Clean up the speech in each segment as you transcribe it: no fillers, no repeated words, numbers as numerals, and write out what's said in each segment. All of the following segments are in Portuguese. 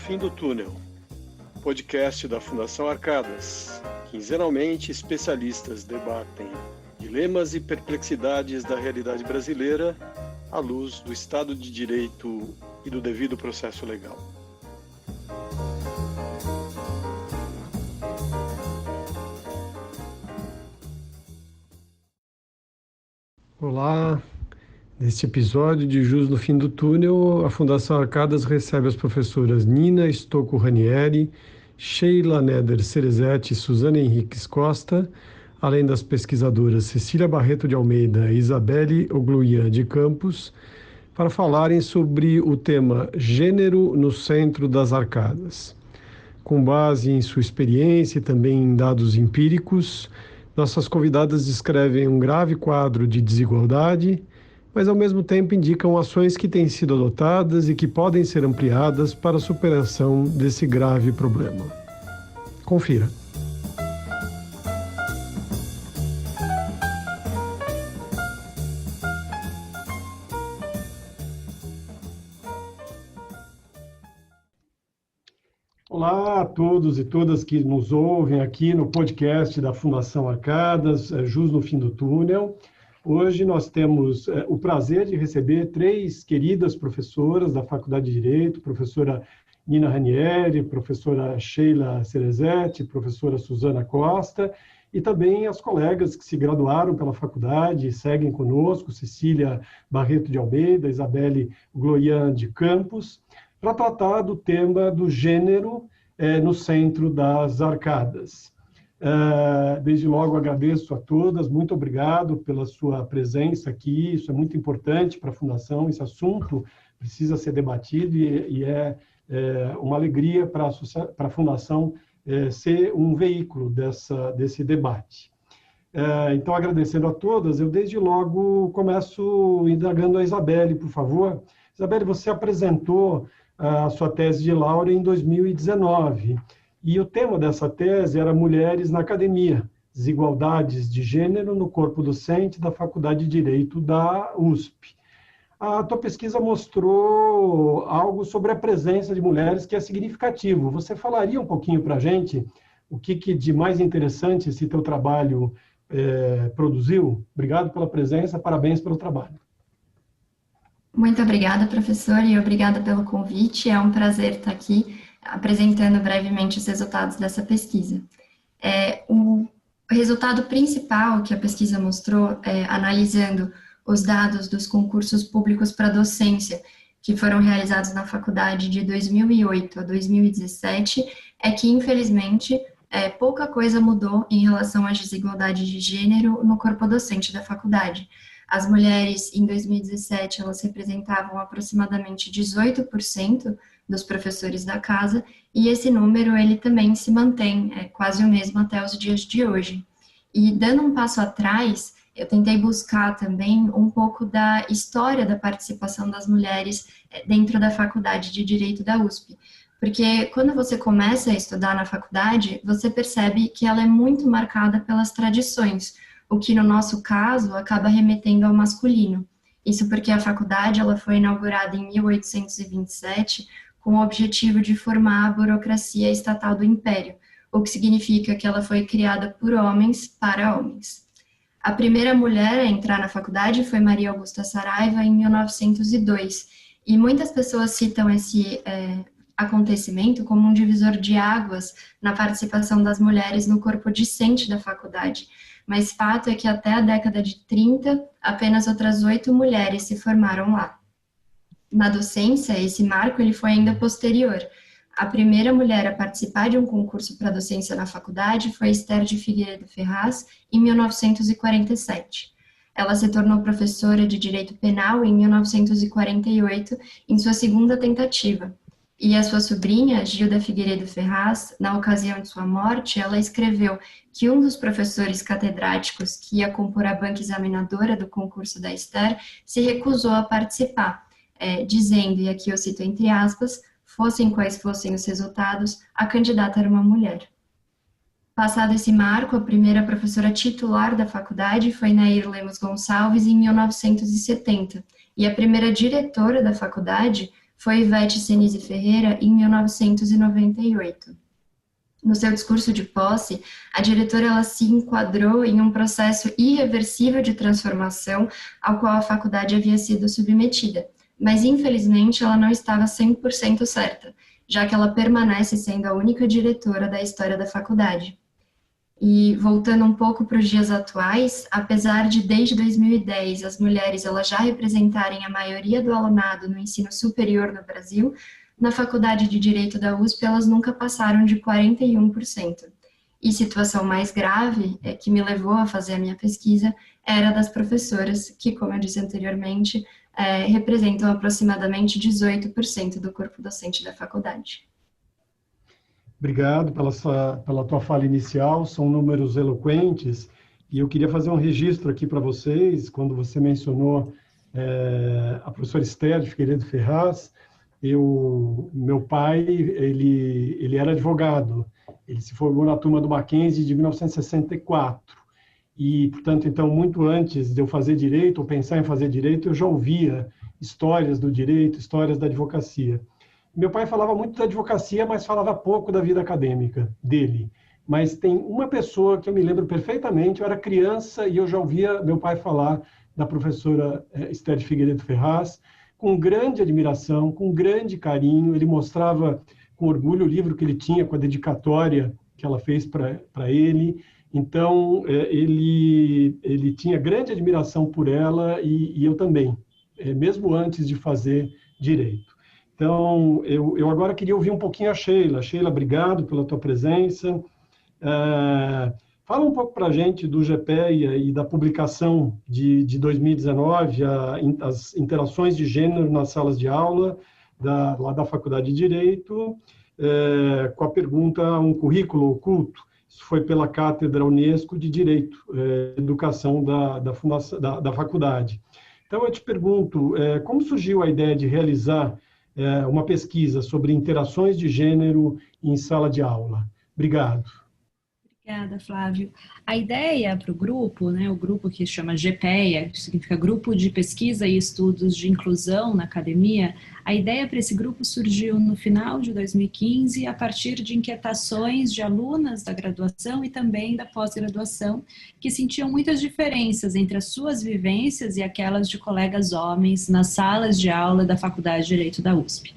Fim do Túnel, podcast da Fundação Arcadas. Quinzenalmente, especialistas debatem dilemas e perplexidades da realidade brasileira à luz do Estado de Direito e do devido processo legal. Olá, neste episódio de Jus no Fim do Túnel, a Fundação Arcadas recebe as professoras Nina Stocco Ranieri, Sheila Neder Cerezetti e Suzana Henriques Costa, além das pesquisadoras Cecília Barreto de Almeida e Isabelle Ogluian de Campos, para falarem sobre o tema Gênero no Centro das Arcadas. Com base em sua experiência e também em dados empíricos, nossas convidadas descrevem um grave quadro de desigualdade, mas ao mesmo tempo indicam ações que têm sido adotadas e que podem ser ampliadas para a superação desse grave problema. Confira. Olá a todos e todas que nos ouvem aqui no podcast da Fundação Arcadas, Jus no Fim do Túnel. Hoje nós temos o prazer de receber três queridas professoras da Faculdade de Direito, professora Nina Ranieri, professora Sheila Cerezetti, professora Suzana Costa, e também as colegas que se graduaram pela faculdade e seguem conosco, Cecília Barreto de Almeida, Isabelle Ogluian de Campos, para tratar do tema do gênero no centro das arcadas. Desde logo agradeço a todas, muito obrigado pela sua presença aqui, isso é muito importante para a Fundação, esse assunto precisa ser debatido e é uma alegria para a Fundação ser um veículo desse debate. Então, agradecendo a todas, eu desde logo começo indagando a Isabelle, por favor. Isabelle, você apresentou a sua tese de laurea em 2019, e o tema dessa tese era Mulheres na Academia, Desigualdades de Gênero no Corpo Docente da Faculdade de Direito da USP. A tua pesquisa mostrou algo sobre a presença de mulheres que é significativo. Você falaria um pouquinho para a gente o que de mais interessante esse teu trabalho produziu? Obrigado pela presença, parabéns pelo trabalho. Muito obrigada, professor, e obrigada pelo convite. É um prazer estar aqui apresentando brevemente os resultados dessa pesquisa. O resultado principal que a pesquisa mostrou, analisando os dados dos concursos públicos para docência que foram realizados na faculdade de 2008 a 2017, é que, infelizmente, pouca coisa mudou em relação às desigualdades de gênero no corpo docente da faculdade. As mulheres, em 2017, elas representavam aproximadamente 18% dos professores da casa, e esse número, ele também se mantém, quase o mesmo até os dias de hoje. E, dando um passo atrás, eu tentei buscar também um pouco da história da participação das mulheres dentro da Faculdade de Direito da USP. Porque quando você começa a estudar na faculdade, você percebe que ela é muito marcada pelas tradições, o que, no nosso caso, acaba remetendo ao masculino. Isso porque a faculdade ela foi inaugurada em 1827 com o objetivo de formar a burocracia estatal do Império, o que significa que ela foi criada por homens para homens. A primeira mulher a entrar na faculdade foi Maria Augusta Saraiva, em 1902, e muitas pessoas citam esse acontecimento como um divisor de águas na participação das mulheres no corpo discente da faculdade, mas fato é que até a década de 30, apenas outras 8 mulheres se formaram lá. Na docência, esse marco ele foi ainda posterior. A primeira mulher a participar de um concurso para docência na faculdade foi Esther de Figueiredo Ferraz, em 1947. Ela se tornou professora de Direito Penal em 1948, em sua segunda tentativa. E a sua sobrinha, Gilda Figueiredo Ferraz, na ocasião de sua morte, ela escreveu que um dos professores catedráticos que ia compor a banca examinadora do concurso da Esther se recusou a participar, dizendo, e aqui eu cito entre aspas, fossem quais fossem os resultados, a candidata era uma mulher. Passado esse marco, a primeira professora titular da faculdade foi Nair Lemos Gonçalves, em 1970, e a primeira diretora da faculdade foi Ivete Senise Ferreira em 1998. No seu discurso de posse, a diretora ela se enquadrou em um processo irreversível de transformação ao qual a faculdade havia sido submetida, mas infelizmente ela não estava 100% certa, já que ela permanece sendo a única diretora da história da faculdade. E voltando um pouco para os dias atuais, apesar de desde 2010 as mulheres elas já representarem a maioria do alunado no ensino superior no Brasil, na Faculdade de Direito da USP elas nunca passaram de 41%. E situação mais grave, que me levou a fazer a minha pesquisa, era das professoras, que, como eu disse anteriormente, representam aproximadamente 18% do corpo docente da faculdade. Obrigado pela tua fala inicial, são números eloquentes, e eu queria fazer um registro aqui para vocês, quando você mencionou a professora Esther de Figueiredo Ferraz. Meu pai, ele era advogado, ele se formou na turma do Mackenzie de 1964, e, portanto, então, muito antes de eu fazer direito, ou pensar em fazer direito, eu já ouvia histórias do direito, histórias da advocacia. Meu pai falava muito da advocacia, mas falava pouco da vida acadêmica dele. Mas tem uma pessoa que eu me lembro perfeitamente, eu era criança e eu já ouvia meu pai falar da professora Esther de Figueiredo Ferraz, com grande admiração, com grande carinho. Ele mostrava com orgulho o livro que ele tinha, com a dedicatória que ela fez para ele. Então, ele tinha grande admiração por ela e eu também, mesmo antes de fazer direito. Então, eu agora queria ouvir um pouquinho a Sheila. Sheila, obrigado pela tua presença. Fala um pouco para a gente do GPEA e da publicação de 2019, as interações de gênero nas salas de aula, lá da Faculdade de Direito, com a pergunta, um currículo oculto. Isso foi pela Cátedra Unesco de Direito, Educação da faculdade. Então, eu te pergunto, como surgiu a ideia de realizar uma pesquisa sobre interações de gênero em sala de aula? Obrigado. Obrigada, Flávio. A ideia para o grupo, o grupo que chama GPEA, que significa Grupo de Pesquisa e Estudos de Inclusão na Academia, a ideia para esse grupo surgiu no final de 2015, a partir de inquietações de alunas da graduação e também da pós-graduação, que sentiam muitas diferenças entre as suas vivências e aquelas de colegas homens nas salas de aula da Faculdade de Direito da USP.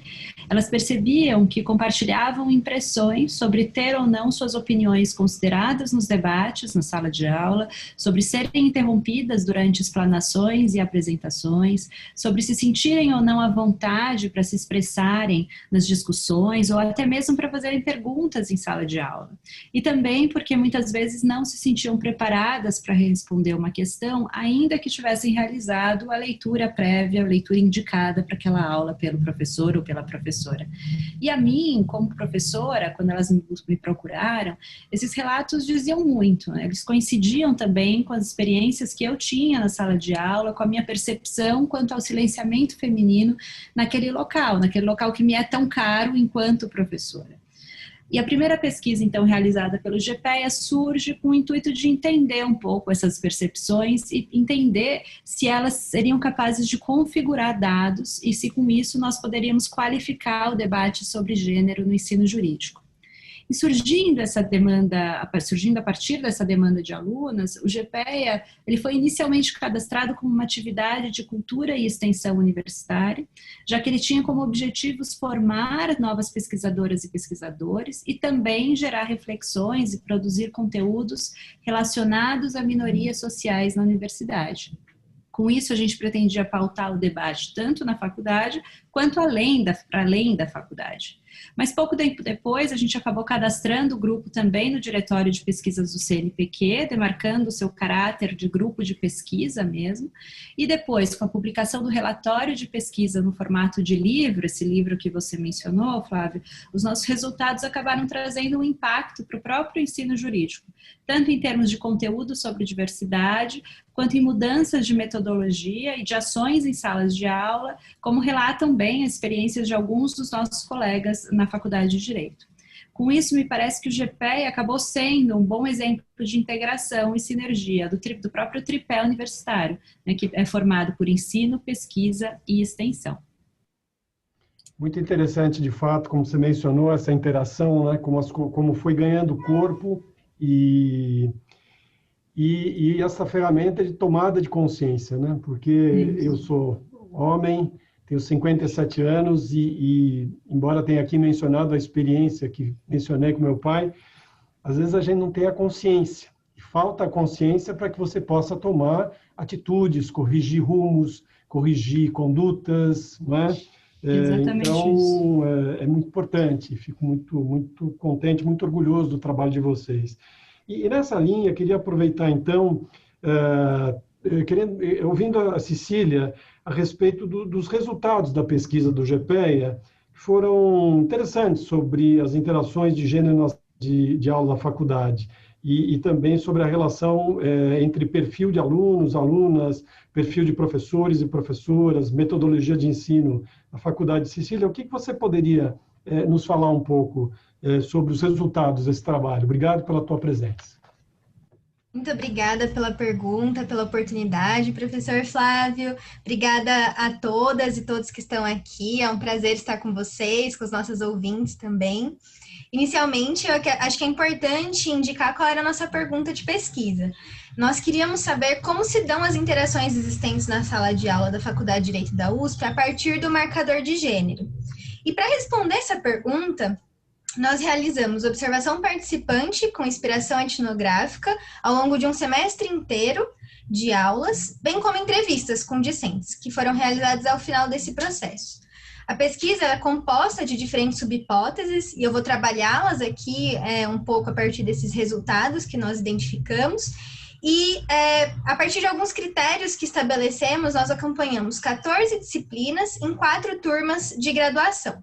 Elas percebiam que compartilhavam impressões sobre ter ou não suas opiniões consideradas nos debates, na sala de aula, sobre serem interrompidas durante explanações e apresentações, sobre se sentirem ou não à vontade para se expressarem nas discussões ou até mesmo para fazerem perguntas em sala de aula. E também porque muitas vezes não se sentiam preparadas para responder uma questão, ainda que tivessem realizado a leitura prévia, a leitura indicada para aquela aula pelo professor ou pela professora. E a mim, como professora, quando elas me procuraram, esses relatos diziam muito, eles coincidiam também com as experiências que eu tinha na sala de aula, com a minha percepção quanto ao silenciamento feminino naquele local que me é tão caro enquanto professora. E a primeira pesquisa, então, realizada pelo GPEA surge com o intuito de entender um pouco essas percepções e entender se elas seriam capazes de configurar dados e se com isso nós poderíamos qualificar o debate sobre gênero no ensino jurídico. E surgindo a partir dessa demanda de alunas, o GPEA ele foi inicialmente cadastrado como uma atividade de cultura e extensão universitária, já que ele tinha como objetivos formar novas pesquisadoras e pesquisadores e também gerar reflexões e produzir conteúdos relacionados a minorias sociais na universidade. Com isso, a gente pretendia pautar o debate tanto na faculdade quanto além da faculdade. Mas pouco tempo depois, a gente acabou cadastrando o grupo também no Diretório de Pesquisas do CNPq, demarcando o seu caráter de grupo de pesquisa mesmo. E depois, com a publicação do relatório de pesquisa no formato de livro, esse livro que você mencionou, Flávio, os nossos resultados acabaram trazendo um impacto para o próprio ensino jurídico, tanto em termos de conteúdo sobre diversidade, quanto em mudanças de metodologia e de ações em salas de aula, como relatam bem as experiências de alguns dos nossos colegas na Faculdade de Direito. Com isso, me parece que o GPEA acabou sendo um bom exemplo de integração e sinergia do próprio tripé universitário, que é formado por ensino, pesquisa e extensão. Muito interessante, de fato, como você mencionou, essa interação, né, como foi ganhando corpo e essa ferramenta de tomada de consciência, né? Porque eu sou homem, tenho 57 anos e, embora tenha aqui mencionado a experiência que mencionei com meu pai, às vezes a gente não tem a consciência. E falta a consciência para que você possa tomar atitudes, corrigir rumos, corrigir condutas, não é? Exatamente Então, isso. é muito importante. Fico muito contente, muito orgulhoso do trabalho de vocês. E nessa linha, queria aproveitar, então, ouvindo a Cecília a respeito dos resultados da pesquisa do GPEA, que foram interessantes sobre as interações de gênero de aula na faculdade e também sobre a relação entre perfil de alunos, alunas, perfil de professores e professoras, metodologia de ensino na faculdade. Cecília, o que você poderia nos falar um pouco sobre os resultados desse trabalho? Obrigado pela tua presença. Muito obrigada pela pergunta, pela oportunidade, professor Flávio. Obrigada a todas e todos que estão aqui. É um prazer estar com vocês, com os nossos ouvintes também. Inicialmente, eu acho que é importante indicar qual era a nossa pergunta de pesquisa. Nós queríamos saber como se dão as interações existentes na sala de aula da Faculdade de Direito da USP a partir do marcador de gênero. E para responder essa pergunta, nós realizamos observação participante com inspiração etnográfica ao longo de um semestre inteiro de aulas, bem como entrevistas com discentes, que foram realizadas ao final desse processo. A pesquisa é composta de diferentes subhipóteses e eu vou trabalhá-las aqui um pouco a partir desses resultados que nós identificamos. E a partir de alguns critérios que estabelecemos, nós acompanhamos 14 disciplinas em 4 turmas de graduação.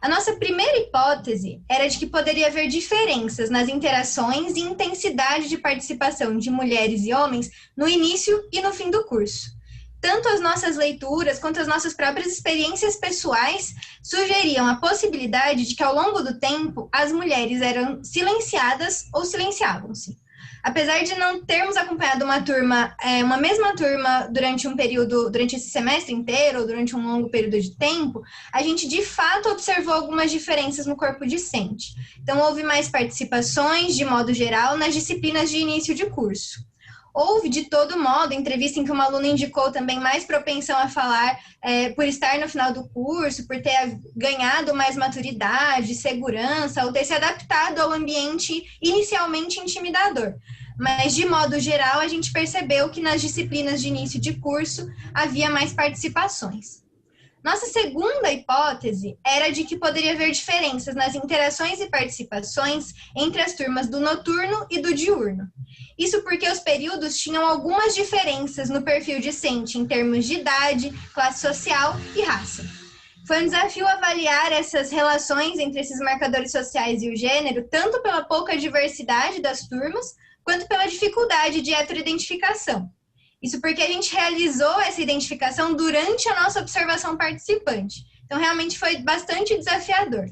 A nossa primeira hipótese era de que poderia haver diferenças nas interações e intensidade de participação de mulheres e homens no início e no fim do curso. Tanto as nossas leituras quanto as nossas próprias experiências pessoais sugeriam a possibilidade de que, ao longo do tempo, as mulheres eram silenciadas ou silenciavam-se. Apesar de não termos acompanhado uma mesma turma durante esse semestre inteiro, ou durante um longo período de tempo, a gente de fato observou algumas diferenças no corpo discente. Então, houve mais participações, de modo geral, nas disciplinas de início de curso. Houve, de todo modo, entrevista em que uma aluna indicou também mais propensão a falar por estar no final do curso, por ter ganhado mais maturidade, segurança, ou ter se adaptado ao ambiente inicialmente intimidador. Mas, de modo geral, a gente percebeu que nas disciplinas de início de curso havia mais participações. Nossa segunda hipótese era de que poderia haver diferenças nas interações e participações entre as turmas do noturno e do diurno. Isso porque os períodos tinham algumas diferenças no perfil discente em termos de idade, classe social e raça. Foi um desafio avaliar essas relações entre esses marcadores sociais e o gênero, tanto pela pouca diversidade das turmas, quanto pela dificuldade de heteroidentificação. Isso porque a gente realizou essa identificação durante a nossa observação participante. Então, realmente foi bastante desafiador.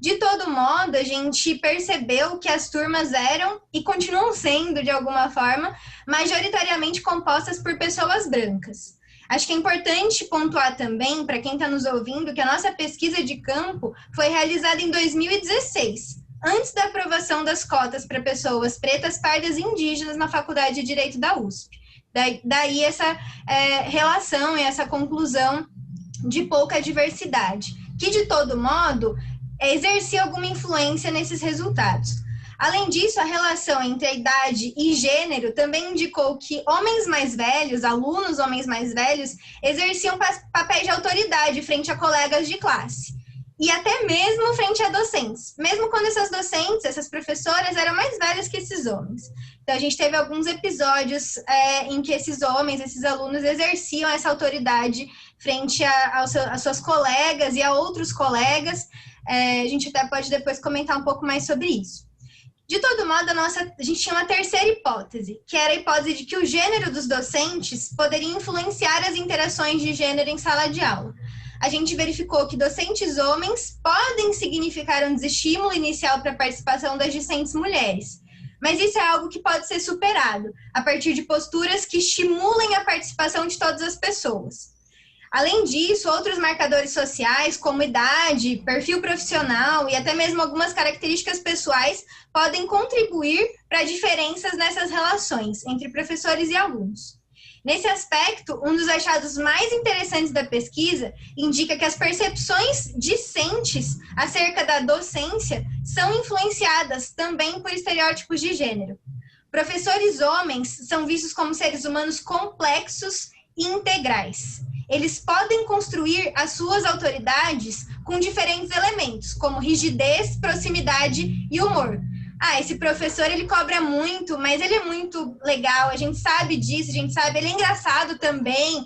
De todo modo, a gente percebeu que as turmas eram, e continuam sendo, de alguma forma, majoritariamente compostas por pessoas brancas. Acho que é importante pontuar também, para quem está nos ouvindo, que a nossa pesquisa de campo foi realizada em 2016, antes da aprovação das cotas para pessoas pretas, pardas e indígenas na Faculdade de Direito da USP. Daí essa relação e essa conclusão de pouca diversidade, que, de todo modo, exercia alguma influência nesses resultados. Além disso, a relação entre a idade e gênero também indicou que homens mais velhos, alunos homens mais velhos, exerciam papéis de autoridade frente a colegas de classe. E até mesmo frente a docentes, mesmo quando essas docentes, essas professoras, eram mais velhas que esses homens. Então, a gente teve alguns episódios em que esses homens, esses alunos, exerciam essa autoridade frente às suas colegas e a outros colegas. A gente até pode depois comentar um pouco mais sobre isso. De todo modo, a gente tinha uma terceira hipótese, que era a hipótese de que o gênero dos docentes poderia influenciar as interações de gênero em sala de aula. A gente verificou que docentes homens podem significar um desestímulo inicial para a participação das discentes mulheres, mas isso é algo que pode ser superado a partir de posturas que estimulem a participação de todas as pessoas. Além disso, outros marcadores sociais, como idade, perfil profissional e até mesmo algumas características pessoais, podem contribuir para diferenças nessas relações entre professores e alunos. Nesse aspecto, um dos achados mais interessantes da pesquisa indica que as percepções discentes acerca da docência são influenciadas também por estereótipos de gênero. Professores homens são vistos como seres humanos complexos e integrais. Eles podem construir as suas autoridades com diferentes elementos, como rigidez, proximidade e humor. Esse professor, ele cobra muito, mas ele é muito legal, a gente sabe disso, a gente sabe, ele é engraçado também,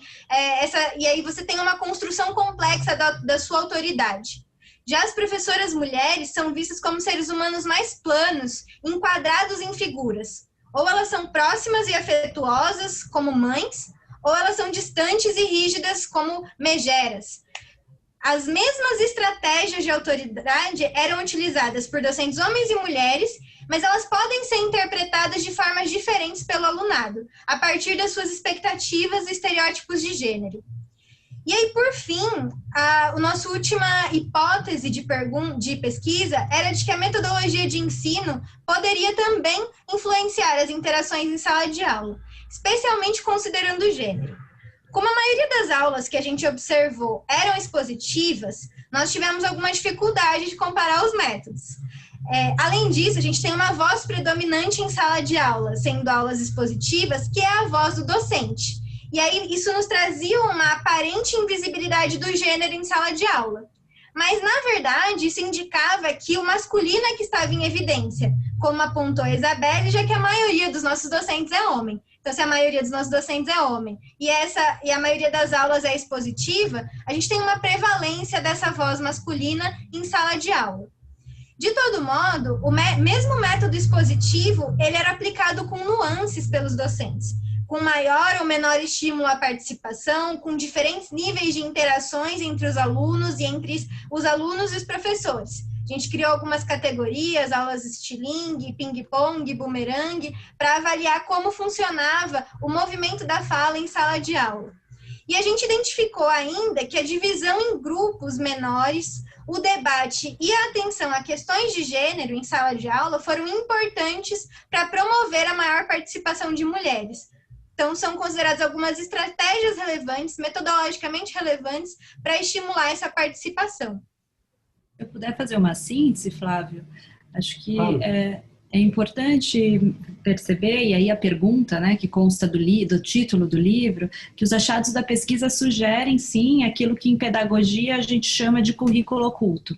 e aí você tem uma construção complexa da sua autoridade. Já as professoras mulheres são vistas como seres humanos mais planos, enquadrados em figuras. Ou elas são próximas e afetuosas, como mães, ou elas são distantes e rígidas, como megeras. As mesmas estratégias de autoridade eram utilizadas por docentes homens e mulheres, mas elas podem ser interpretadas de formas diferentes pelo alunado, a partir das suas expectativas e estereótipos de gênero. E aí, por fim, a nossa última hipótese de pesquisa era de que a metodologia de ensino poderia também influenciar as interações em sala de aula, especialmente considerando o gênero. Como a maioria das aulas que a gente observou eram expositivas, nós tivemos alguma dificuldade de comparar os métodos. Além disso, a gente tem uma voz predominante em sala de aula, sendo aulas expositivas, que é a voz do docente. E aí, isso nos trazia uma aparente invisibilidade do gênero em sala de aula. Mas, na verdade, isso indicava que o masculino é que estava em evidência, como apontou a Isabelle, já que a maioria dos nossos docentes é homem. Então, se a maioria dos nossos docentes é homem e a maioria das aulas é expositiva, a gente tem uma prevalência dessa voz masculina em sala de aula. De todo modo, o mesmo método expositivo, ele era aplicado com nuances pelos docentes, com maior ou menor estímulo à participação, com diferentes níveis de interações entre os alunos e entre os alunos e os professores. A gente criou algumas categorias, aulas estilingue, ping-pong, bumerangue, para avaliar como funcionava o movimento da fala em sala de aula. E a gente identificou ainda que a divisão em grupos menores, o debate e a atenção a questões de gênero em sala de aula foram importantes para promover a maior participação de mulheres. Então, são consideradas algumas estratégias relevantes, metodologicamente relevantes, para estimular essa participação. Se eu puder fazer uma síntese, Flávio, acho que é importante perceber, e aí a pergunta, né, que consta do título do livro, que os achados da pesquisa sugerem, sim, aquilo que em pedagogia a gente chama de currículo oculto.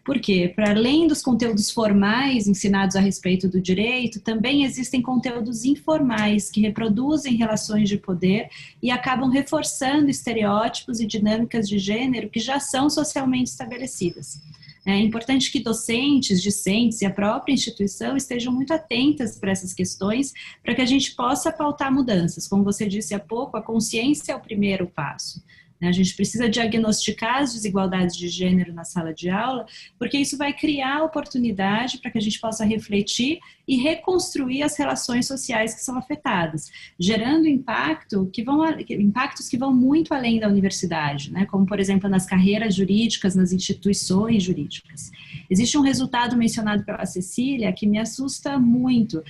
Por quê? Para além dos conteúdos formais ensinados a respeito do direito, também existem conteúdos informais que reproduzem relações de poder e acabam reforçando estereótipos e dinâmicas de gênero que já são socialmente estabelecidas. É importante que docentes, discentes e a própria instituição estejam muito atentas para essas questões, para que a gente possa pautar mudanças. Como você disse há pouco, a consciência é o primeiro passo. A gente precisa diagnosticar as desigualdades de gênero na sala de aula, porque isso vai criar oportunidade para que a gente possa refletir e reconstruir as relações sociais que são afetadas, gerando impactos que vão muito além da universidade, né? Como, por exemplo, nas carreiras jurídicas, nas instituições jurídicas. Existe um resultado mencionado pela Cecília que me assusta muito,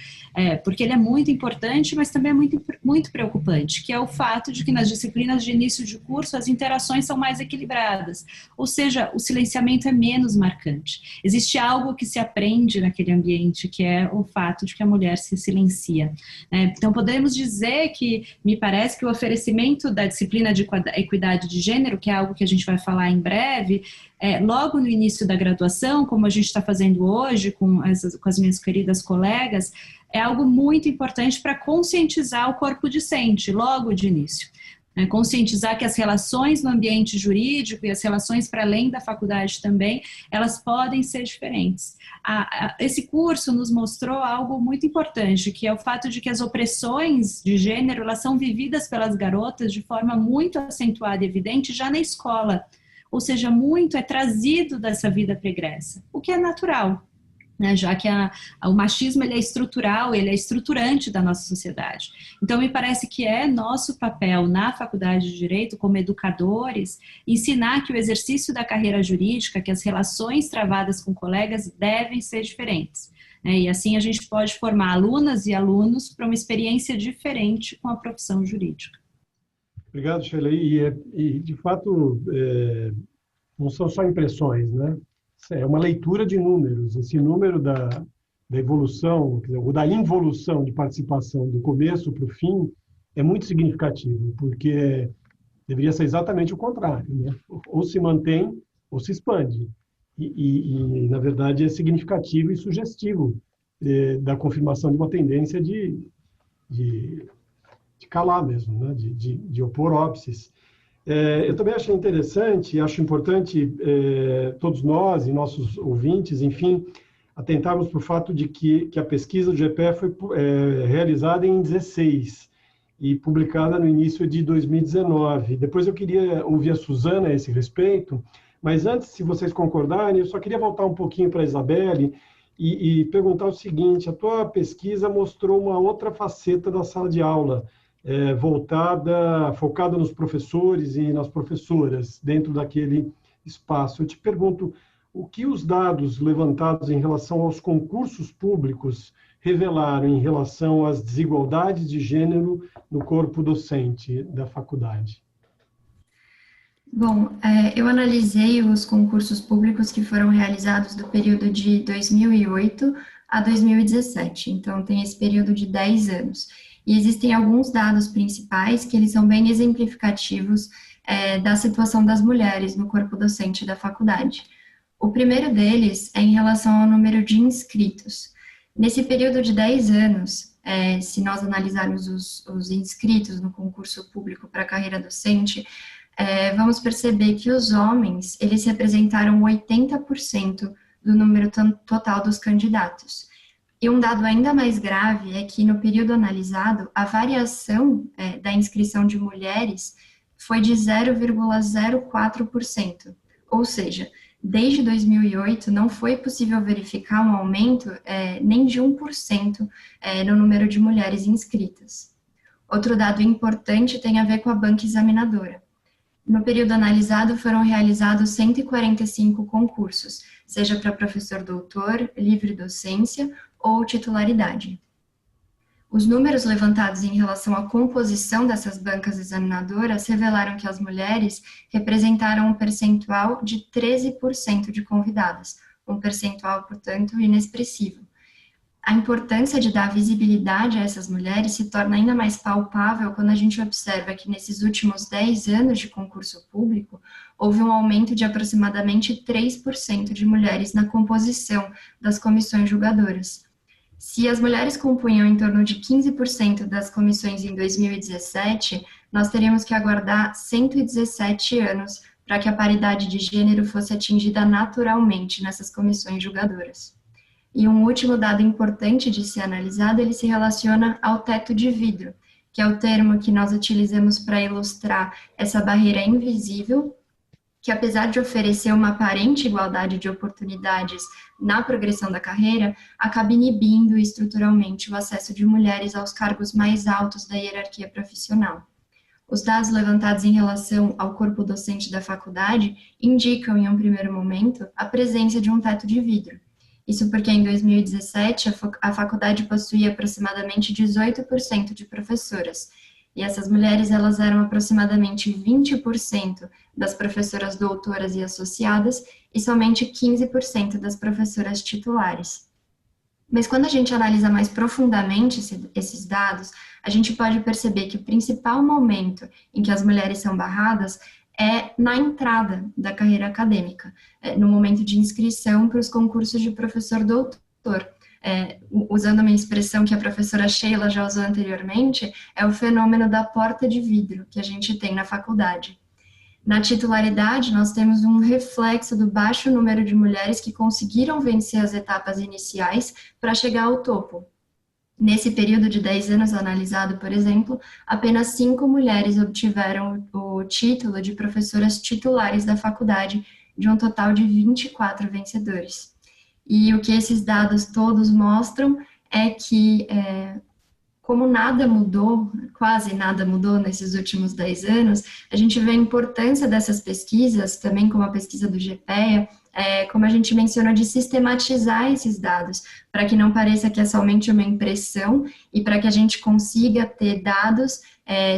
porque ele é muito importante, mas também é muito preocupante, que é o fato de que nas disciplinas de início de curso as interações são mais equilibradas, ou seja, o silenciamento é menos marcante. Existe algo que se aprende naquele ambiente, que é o fato de que a mulher se silencia. Então, podemos dizer que, me parece que o oferecimento da disciplina de equidade de gênero, que é algo que a gente vai falar em breve, logo no início da graduação, como a gente está fazendo hoje com as minhas queridas colegas, é algo muito importante para conscientizar o corpo discente, logo de início. Conscientizar que as relações no ambiente jurídico e as relações para além da faculdade também, elas podem ser diferentes. Esse curso nos mostrou algo muito importante, que é o fato de que as opressões de gênero, elas são vividas pelas garotas de forma muito acentuada e evidente já na escola, ou seja, muito é trazido dessa vida pregressa, o que é natural. né, já que o machismo ele é estrutural, ele é estruturante da nossa sociedade. Então, me parece que é nosso papel na Faculdade de Direito, como educadores, ensinar que o exercício da carreira jurídica, que as relações travadas com colegas devem ser diferentes. Né, e assim a gente pode formar alunas e alunos para uma experiência diferente com a profissão jurídica. Obrigado, Sheila. E de fato, não são só impressões, né? É uma leitura de números. Esse número da evolução, ou da involução de participação do começo para o fim é muito significativo, porque deveria ser exatamente o contrário, né? Ou se mantém ou se expande. Na verdade, é significativo e sugestivo da confirmação de uma tendência de calar mesmo, né? de opor óbices. Eu também achei interessante, acho importante todos nós e nossos ouvintes, enfim, atentarmos para o fato de que a pesquisa do GPE foi realizada em 2016 e publicada no início de 2019. Depois eu queria ouvir a Suzana a esse respeito, mas antes, se vocês concordarem, eu só queria voltar um pouquinho para a Isabelle e perguntar o seguinte: a tua pesquisa mostrou uma outra faceta da sala de aula, focada nos professores e nas professoras dentro daquele espaço. Eu te pergunto, o que os dados levantados em relação aos concursos públicos revelaram em relação às desigualdades de gênero no corpo docente da faculdade? Bom, eu analisei os concursos públicos que foram realizados do período de 2008 a 2017, então tem esse período de 10 anos. E existem alguns dados principais que eles são bem exemplificativos da situação das mulheres no corpo docente da faculdade. O primeiro deles é em relação ao número de inscritos. Nesse período de 10 anos, se nós analisarmos os inscritos no concurso público para a carreira docente, vamos perceber que os homens, eles representaram 80% do número total dos candidatos. E um dado ainda mais grave é que, no período analisado, a variação da inscrição de mulheres foi de 0,04%. Ou seja, desde 2008 não foi possível verificar um aumento nem de 1% no número de mulheres inscritas. Outro dado importante tem a ver com a banca examinadora. No período analisado, foram realizados 145 concursos, seja para professor doutor, livre docência ou titularidade. Os números levantados em relação à composição dessas bancas examinadoras revelaram que as mulheres representaram um percentual de 13% de convidadas, um percentual, portanto, inexpressivo. A importância de dar visibilidade a essas mulheres se torna ainda mais palpável quando a gente observa que nesses últimos 10 anos de concurso público, houve um aumento de aproximadamente 3% de mulheres na composição das comissões julgadoras. Se as mulheres compunham em torno de 15% das comissões em 2017, nós teríamos que aguardar 117 anos para que a paridade de gênero fosse atingida naturalmente nessas comissões julgadoras. E um último dado importante de ser analisado, ele se relaciona ao teto de vidro, que é o termo que nós utilizamos para ilustrar essa barreira invisível, que apesar de oferecer uma aparente igualdade de oportunidades na progressão da carreira, acaba inibindo estruturalmente o acesso de mulheres aos cargos mais altos da hierarquia profissional. Os dados levantados em relação ao corpo docente da faculdade indicam, em um primeiro momento, a presença de um teto de vidro. Isso porque em 2017 a faculdade possuía aproximadamente 18% de professoras, e essas mulheres elas eram aproximadamente 20% das professoras doutoras e associadas e somente 15% das professoras titulares. Mas quando a gente analisa mais profundamente esses dados, a gente pode perceber que o principal momento em que as mulheres são barradas é na entrada da carreira acadêmica, no momento de inscrição para os concursos de professor doutor. Usando uma expressão que a professora Sheila já usou anteriormente, é o fenômeno da porta de vidro que a gente tem na faculdade. Na titularidade, nós temos um reflexo do baixo número de mulheres que conseguiram vencer as etapas iniciais para chegar ao topo. Nesse período de 10 anos analisado, por exemplo, apenas 5 mulheres obtiveram o título de professoras titulares da faculdade, de um total de 24 vencedores. E o que esses dados todos mostram é que, como nada mudou, quase nada mudou nesses últimos 10 anos, a gente vê a importância dessas pesquisas, também como a pesquisa do GPEA, como a gente mencionou, de sistematizar esses dados, para que não pareça que é somente uma impressão e para que a gente consiga ter dados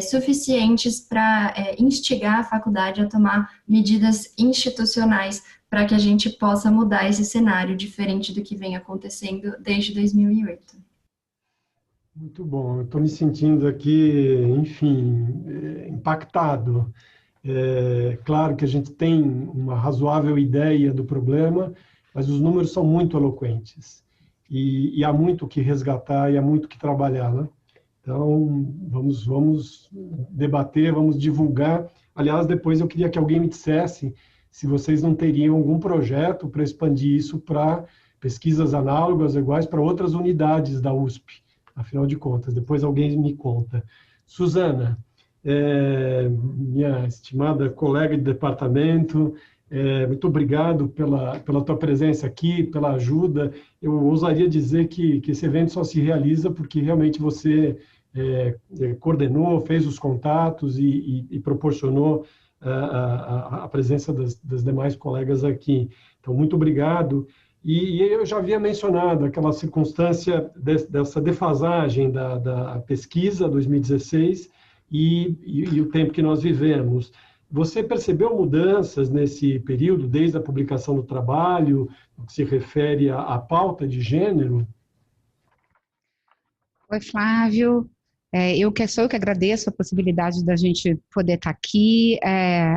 suficientes para instigar a faculdade a tomar medidas institucionais para que a gente possa mudar esse cenário diferente do que vem acontecendo desde 2008. Muito bom, eu estou me sentindo aqui, enfim, impactado. Claro que a gente tem uma razoável ideia do problema, mas os números são muito eloquentes. E há muito o que resgatar e há muito o que trabalhar, né? Então, vamos debater, vamos divulgar. Aliás, depois eu queria que alguém me dissesse se vocês não teriam algum projeto para expandir isso para pesquisas análogas, iguais para outras unidades da USP. Afinal de contas, depois alguém me conta. Suzana, minha estimada colega de departamento, muito obrigado pela tua presença aqui, pela ajuda. Eu ousaria dizer que esse evento só se realiza porque realmente você coordenou, fez os contatos e proporcionou a presença das demais colegas aqui. Então, muito obrigado. E eu já havia mencionado aquela circunstância dessa defasagem da pesquisa 2016 e o tempo que nós vivemos. Você percebeu mudanças nesse período, desde a publicação do trabalho, no que se refere à pauta de gênero? Oi, Flávio. Eu que agradeço a possibilidade da gente poder estar aqui.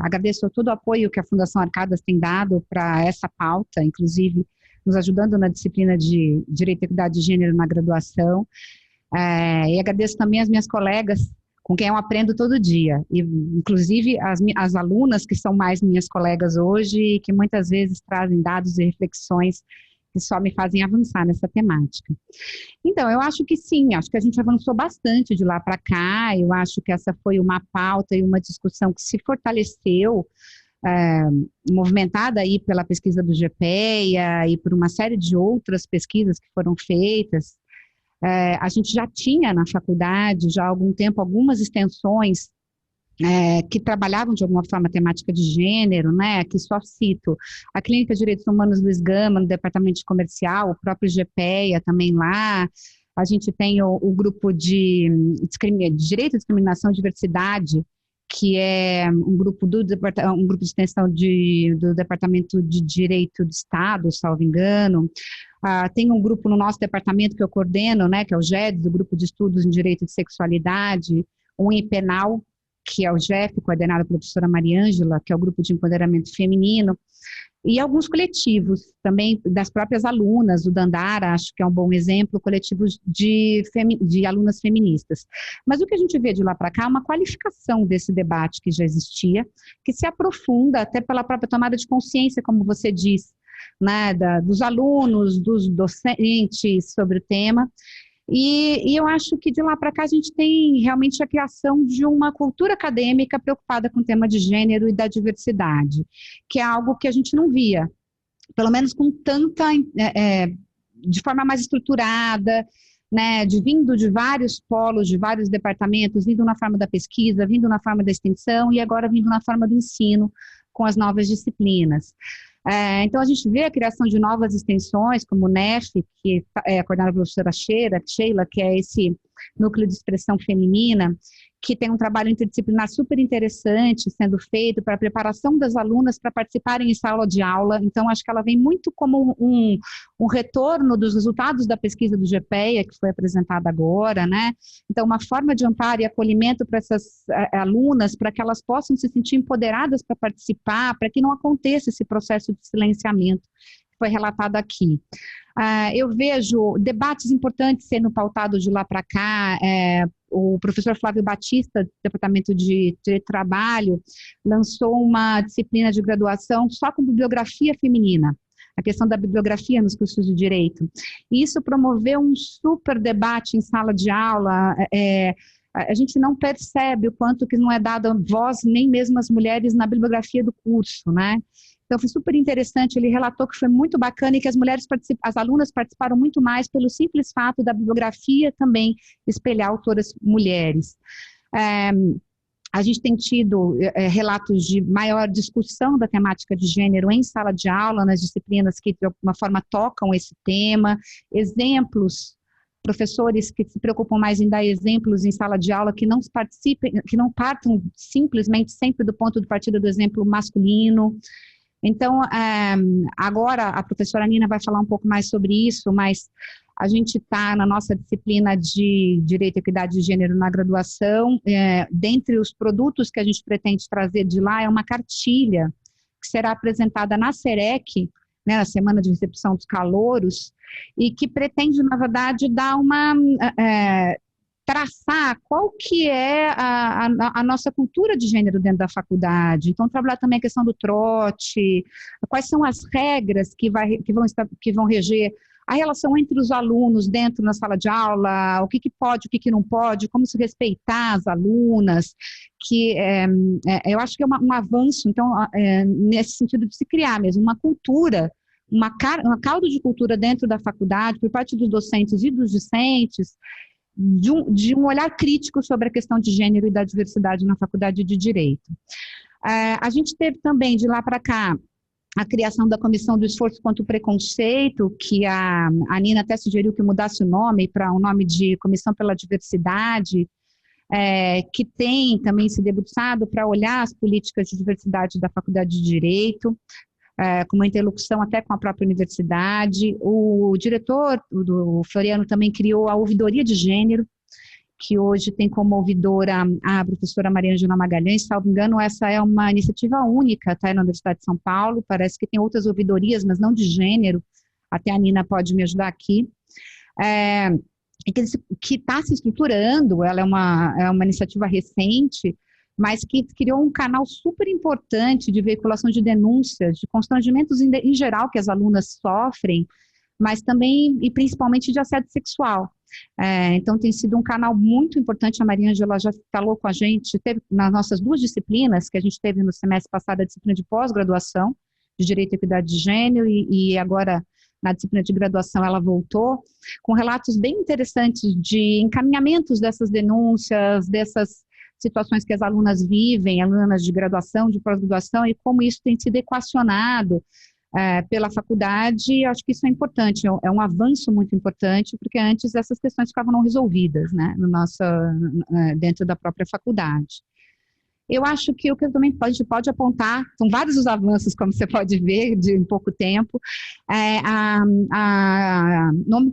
Agradeço todo o apoio que a Fundação Arcadas tem dado para essa pauta, inclusive nos ajudando na disciplina de Direito e Equidade de Gênero na graduação. E agradeço também as minhas colegas, com quem eu aprendo todo dia, e, inclusive as alunas que são mais minhas colegas hoje, e que muitas vezes trazem dados e reflexões que só me fazem avançar nessa temática. Então, eu acho que sim, acho que a gente avançou bastante de lá para cá, eu acho que essa foi uma pauta e uma discussão que se fortaleceu, movimentada aí pela pesquisa do GPEA e por uma série de outras pesquisas que foram feitas. A gente já tinha na faculdade, já há algum tempo, algumas extensões que trabalhavam de alguma forma a temática de gênero, né? Aqui só cito a Clínica de Direitos Humanos Luiz Gama, no Departamento de Comercial, o próprio GPEA também lá. A gente tem o grupo de Direito, Discriminação e Diversidade, que é um grupo de extensão do Departamento de Direito do Estado, salvo engano. Tem um grupo no nosso departamento que eu coordeno, né, que é o GEDS, o Grupo de Estudos em Direito de Sexualidade, um em Penal, que é o GEF, coordenado pela professora Mariângela, que é o Grupo de Empoderamento Feminino, e alguns coletivos também das próprias alunas, o Dandara, acho que é um bom exemplo, coletivos de alunas feministas. Mas o que a gente vê de lá para cá é uma qualificação desse debate que já existia, que se aprofunda até pela própria tomada de consciência, como você diz, né, dos alunos, dos docentes sobre o tema. E eu acho que de lá para cá a gente tem realmente a criação de uma cultura acadêmica preocupada com o tema de gênero e da diversidade, que é algo que a gente não via, pelo menos com tanta, de forma mais estruturada, né, vindo de vários polos, de vários departamentos, vindo na forma da pesquisa, vindo na forma da extensão e agora vindo na forma do ensino com as novas disciplinas. Então, a gente vê a criação de novas extensões, como o NEF, que é coordenada pela professora Sheila, que é esse núcleo de expressão feminina, que tem um trabalho interdisciplinar super interessante sendo feito para a preparação das alunas para participarem em sala de aula. Então, acho que ela vem muito como um retorno dos resultados da pesquisa do GPEA, que foi apresentada agora, né? Então, uma forma de amparo e acolhimento para essas alunas, para que elas possam se sentir empoderadas para participar, para que não aconteça esse processo de silenciamento que foi relatado aqui. Eu vejo debates importantes sendo pautados de lá para cá. O professor Flávio Batista, do Departamento de Trabalho, lançou uma disciplina de graduação só com bibliografia feminina, a questão da bibliografia nos cursos de Direito. E isso promoveu um super debate em sala de aula. A gente não percebe o quanto que não é dada voz nem mesmo às mulheres na bibliografia do curso, né? Então, foi super interessante, ele relatou que foi muito bacana e que as alunas participaram muito mais pelo simples fato da bibliografia também espelhar autoras mulheres. A gente tem tido relatos de maior discussão da temática de gênero em sala de aula, nas disciplinas que de alguma forma tocam esse tema, exemplos, professores que se preocupam mais em dar exemplos em sala de aula, que não participem, que não partam simplesmente sempre do ponto de partida do exemplo masculino. Então, agora a professora Nina vai falar um pouco mais sobre isso, mas a gente está na nossa disciplina de Direito e Equidade de Gênero na graduação, dentre os produtos que a gente pretende trazer de lá é uma cartilha que será apresentada na SEREC, né, na Semana de Recepção dos Calouros, e que pretende, na verdade, dar traçar qual que é a nossa cultura de gênero dentro da faculdade. Então, trabalhar também a questão do trote, quais são as regras que vão reger a relação entre os alunos dentro da sala de aula, o que pode, o que não pode, como se respeitar as alunas, que eu acho que é um avanço, então, nesse sentido de se criar mesmo uma cultura, uma caldo de cultura dentro da faculdade, por parte dos docentes e dos discentes, de um olhar crítico sobre a questão de gênero e da diversidade na Faculdade de Direito. A gente teve também, de lá para cá, a criação da Comissão do Esforço contra o Preconceito, que a Nina até sugeriu que mudasse o nome para um nome de Comissão pela Diversidade, que tem também se debruçado para olhar as políticas de diversidade da Faculdade de Direito, com uma interlocução até com a própria universidade. O diretor do Floriano também criou a Ouvidoria de Gênero, que hoje tem como ouvidora a professora Maria Ângela Magalhães. Salvo engano, essa é uma iniciativa única, tá, na Universidade de São Paulo, parece que tem outras ouvidorias, mas não de gênero, até a Nina pode me ajudar aqui, que está se estruturando, ela é uma iniciativa recente, mas que criou um canal super importante de veiculação de denúncias, de constrangimentos em geral que as alunas sofrem, mas também e principalmente de assédio sexual. Então tem sido um canal muito importante. A Maria Ângela já falou com a gente, teve nas nossas 2 disciplinas, que a gente teve no semestre passado, a disciplina de pós-graduação, de Direito e Equidade de Gênero, e agora na disciplina de graduação ela voltou, com relatos bem interessantes de encaminhamentos dessas denúncias, dessas situações que as alunas vivem, alunas de graduação, de pós-graduação, e como isso tem sido equacionado pela faculdade. Acho que isso é importante, é um avanço muito importante, porque antes essas questões ficavam não resolvidas, né, dentro da própria faculdade. Eu acho que o que também a gente pode apontar, são vários os avanços, como você pode ver, de em pouco tempo, a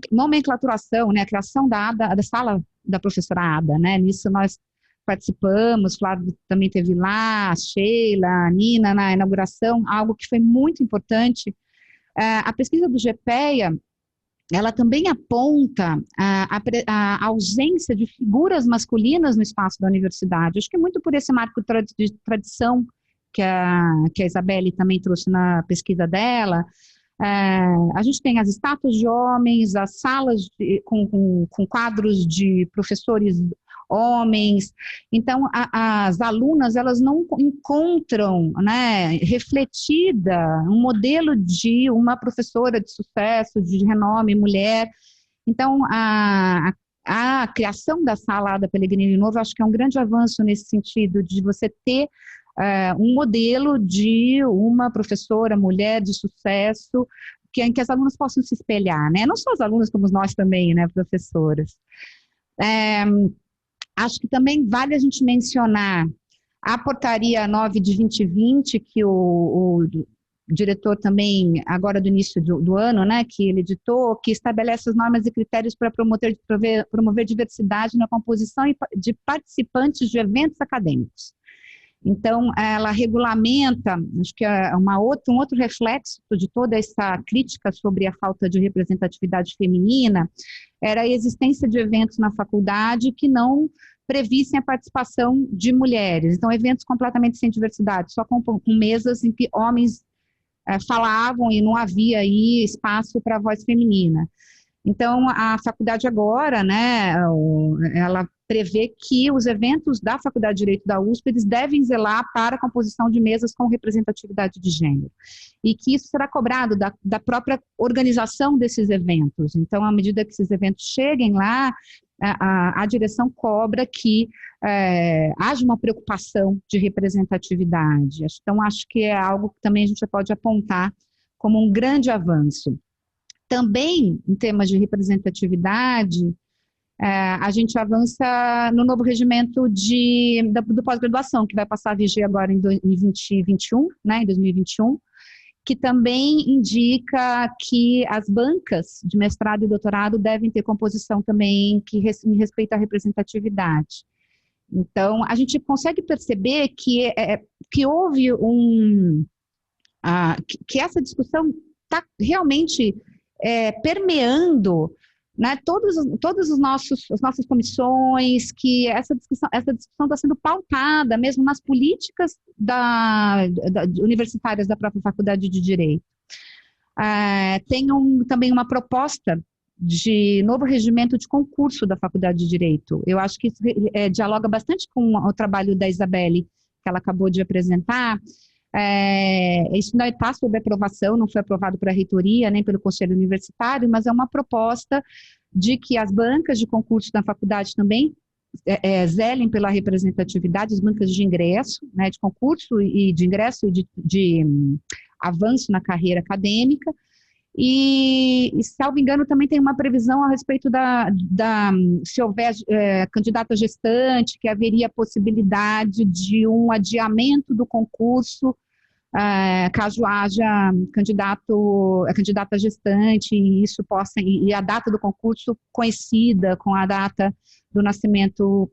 nomenclaturação, né, a criação da sala da professora Ada, né, nisso nós participamos, Flávio também esteve lá, a Sheila, a Nina na inauguração, algo que foi muito importante. A pesquisa do GPEA, ela também aponta a ausência de figuras masculinas no espaço da universidade. Acho que muito por esse marco de tradição que a Isabelle também trouxe na pesquisa dela. A gente tem as estátuas de homens, as salas com quadros de professores homens. Então, as alunas, elas não encontram, né, refletida um modelo de uma professora de sucesso, de renome, mulher. Então, a criação da sala da Pellegrini Novo, acho que é um grande avanço nesse sentido, de você ter um modelo de uma professora, mulher de sucesso, em que as alunas possam se espelhar, né? Não só as alunas, como nós também, né, professoras. Acho que também vale a gente mencionar a portaria 9 de 2020, que o diretor também, agora do início do ano, né, que ele editou, que estabelece as normas e critérios para promover diversidade na composição de participantes de eventos acadêmicos. Então, ela regulamenta, acho que é um outro reflexo de toda essa crítica sobre a falta de representatividade feminina, era a existência de eventos na faculdade que não previssem a participação de mulheres. Então, eventos completamente sem diversidade, só com mesas em que homens falavam e não havia aí espaço para a voz feminina. Então, a faculdade agora, né, ela prevê que os eventos da Faculdade de Direito da USP, eles devem zelar para a composição de mesas com representatividade de gênero, e que isso será cobrado da própria organização desses eventos. Então, à medida que esses eventos cheguem lá, a direção cobra que haja uma preocupação de representatividade. Então, acho que é algo que também a gente pode apontar como um grande avanço. Também, em temas de representatividade, a gente avança no novo regimento do pós-graduação, que vai passar a viger agora em 2021, né, em 2021, que também indica que as bancas de mestrado e doutorado devem ter composição também que respeita a representatividade. Então, a gente consegue perceber que houve que essa discussão está realmente permeando, né, todas as nossas comissões, que essa discussão está sendo pautada mesmo nas políticas universitárias da própria Faculdade de Direito. Tem também uma proposta de novo regimento de concurso da Faculdade de Direito. Eu acho que isso dialoga bastante com o trabalho da Isabelle, que ela acabou de apresentar. Isso não está sob aprovação, não foi aprovado pela reitoria, nem pelo Conselho Universitário, mas é uma proposta de que as bancas de concurso da faculdade também zelem pela representatividade, as bancas de ingresso, né, de concurso e de ingresso e de avanço na carreira acadêmica. E, salvo engano, também tem uma previsão a respeito se houver candidata gestante, que haveria a possibilidade de um adiamento do concurso, caso haja candidata gestante, e a data do concurso coincida com a data do nascimento,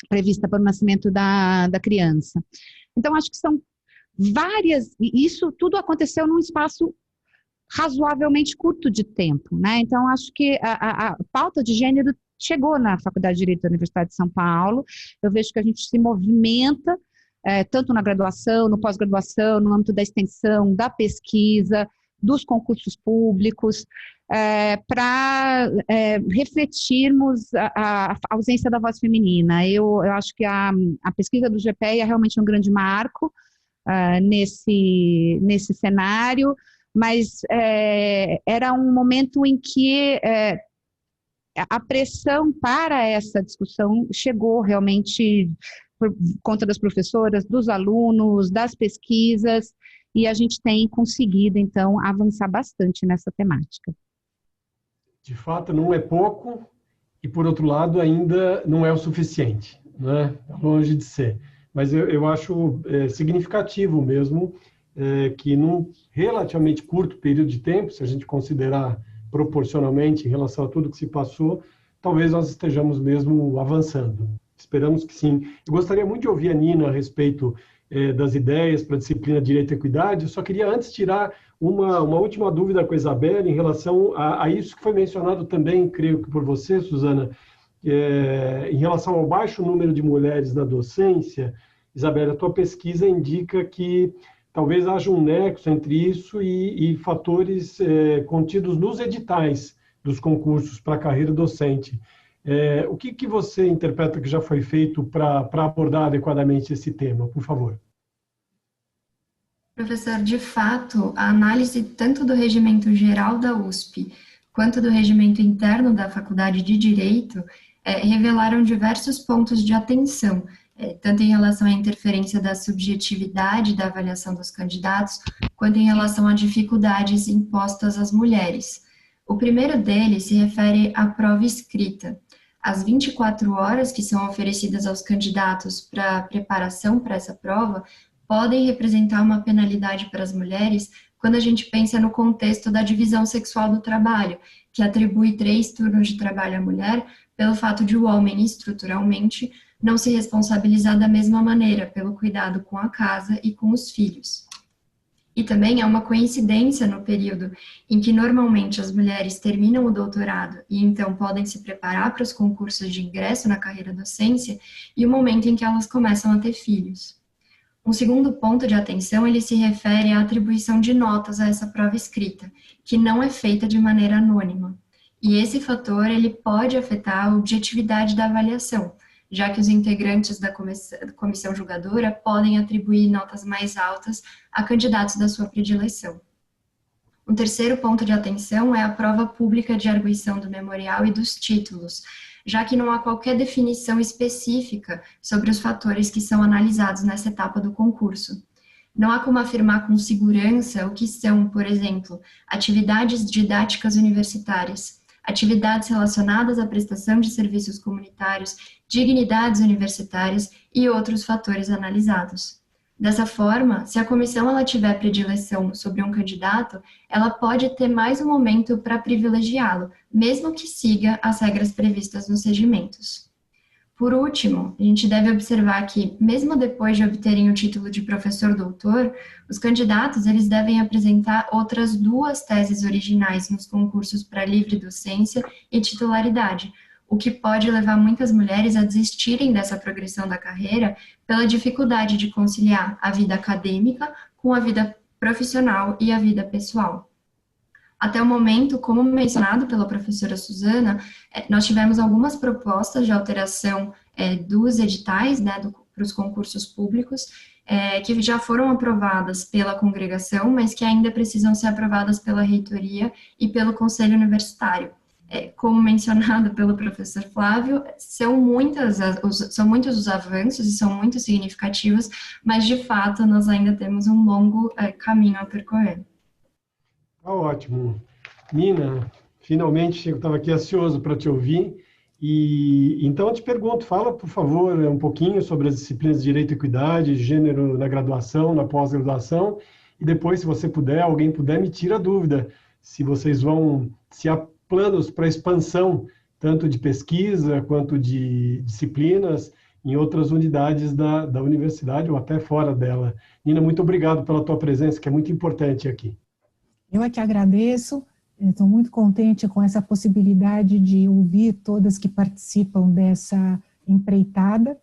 prevista para o nascimento da criança. Então, acho que são várias, e isso tudo aconteceu num espaço razoavelmente curto de tempo, né? Então, acho que a pauta de gênero chegou na Faculdade de Direito da Universidade de São Paulo. Eu vejo que a gente se movimenta, tanto na graduação, no pós-graduação, no âmbito da extensão, da pesquisa, dos concursos públicos, para refletirmos a ausência da voz feminina. Eu acho que a pesquisa do GPEA é realmente um grande marco nesse cenário, mas era um momento em que a pressão para essa discussão chegou realmente por conta das professoras, dos alunos, das pesquisas, e a gente tem conseguido, então, avançar bastante nessa temática. De fato, não é pouco, e, por outro lado, ainda não é o suficiente, né? Longe de ser. Mas eu acho significativo mesmo que num relativamente curto período de tempo, se a gente considerar proporcionalmente em relação a tudo que se passou, talvez nós estejamos mesmo avançando. Esperamos que sim. Eu gostaria muito de ouvir a Nina a respeito das ideias para a disciplina Direito e Equidade. Eu só queria antes tirar uma última dúvida com a Isabelle em relação a isso que foi mencionado também, creio que por você, Suzana, em relação ao baixo número de mulheres na docência. Isabelle, a tua pesquisa indica que talvez haja um nexo entre isso e fatores contidos nos editais dos concursos para a carreira docente. O que você interpreta que já foi feito para abordar adequadamente esse tema, por favor? Professor, de fato, a análise tanto do regimento geral da USP quanto do regimento interno da Faculdade de Direito revelaram diversos pontos de atenção, tanto em relação à interferência da subjetividade da avaliação dos candidatos, quanto em relação a dificuldades impostas às mulheres. O primeiro deles se refere à prova escrita. As 24 horas que são oferecidas aos candidatos para preparação para essa prova podem representar uma penalidade para as mulheres quando a gente pensa no contexto da divisão sexual do trabalho, que atribui 3 turnos de trabalho à mulher pelo fato de o homem, estruturalmente, não se responsabilizar da mesma maneira pelo cuidado com a casa e com os filhos. E também é uma coincidência no período em que normalmente as mulheres terminam o doutorado e então podem se preparar para os concursos de ingresso na carreira docência e o momento em que elas começam a ter filhos. Um segundo ponto de atenção, ele se refere à atribuição de notas a essa prova escrita, que não é feita de maneira anônima. E esse fator, ele pode afetar a objetividade da avaliação, já que os integrantes da comissão julgadora podem atribuir notas mais altas a candidatos da sua predileção. O terceiro ponto de atenção é a prova pública de arguição do memorial e dos títulos, já que não há qualquer definição específica sobre os fatores que são analisados nessa etapa do concurso. Não há como afirmar com segurança o que são, por exemplo, atividades didáticas universitárias, atividades relacionadas à prestação de serviços comunitários, dignidades universitárias e outros fatores analisados. Dessa forma, se a comissão ela tiver predileção sobre um candidato, ela pode ter mais um momento para privilegiá-lo, mesmo que siga as regras previstas nos regimentos. Por último, a gente deve observar que, mesmo depois de obterem o título de professor-doutor, os candidatos eles devem apresentar outras 2 teses originais nos concursos para livre docência e titularidade, o que pode levar muitas mulheres a desistirem dessa progressão da carreira pela dificuldade de conciliar a vida acadêmica com a vida profissional e a vida pessoal. Até o momento, como mencionado pela professora Suzana, nós tivemos algumas propostas de alteração dos editais, né, para os concursos públicos, que já foram aprovadas pela congregação, mas que ainda precisam ser aprovadas pela reitoria e pelo conselho universitário. Como mencionado pelo professor Flávio, são muitos os avanços e são muito significativos, mas de fato nós ainda temos um longo caminho a percorrer. Tá ótimo. Nina, finalmente eu estava aqui ansioso para te ouvir. E então eu te pergunto, fala, por favor, um pouquinho sobre as disciplinas de Direito e Equidade, Gênero na graduação, na pós-graduação, e depois, se você puder, alguém puder, me tira a dúvida, se há planos para expansão, tanto de pesquisa quanto de disciplinas, em outras unidades da universidade ou até fora dela. Nina, muito obrigado pela tua presença, que é muito importante aqui. Eu é que agradeço, estou muito contente com essa possibilidade de ouvir todas que participam dessa empreitada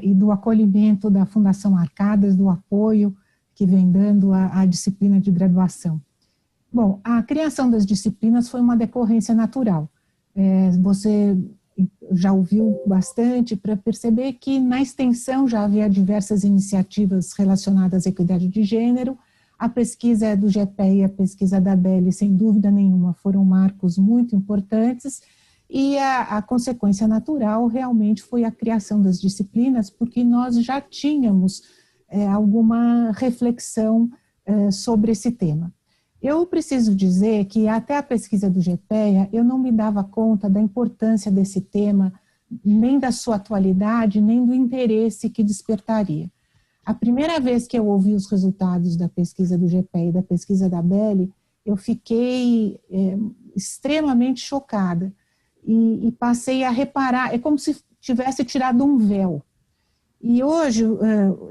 e do acolhimento da Fundação Arcadas, do apoio que vem dando à disciplina de graduação. Bom, a criação das disciplinas foi uma decorrência natural. Você já ouviu bastante para perceber que na extensão já havia diversas iniciativas relacionadas à equidade de gênero. A pesquisa do GPEA e a pesquisa da BELI, sem dúvida nenhuma, foram marcos muito importantes, e a consequência natural realmente foi a criação das disciplinas, porque nós já tínhamos alguma reflexão sobre esse tema. Eu preciso dizer que até a pesquisa do GPEA, eu não me dava conta da importância desse tema, nem da sua atualidade, nem do interesse que despertaria. A primeira vez que eu ouvi os resultados da pesquisa do GPEA e da pesquisa da BELI, eu fiquei extremamente chocada e passei a reparar, é como se tivesse tirado um véu. E hoje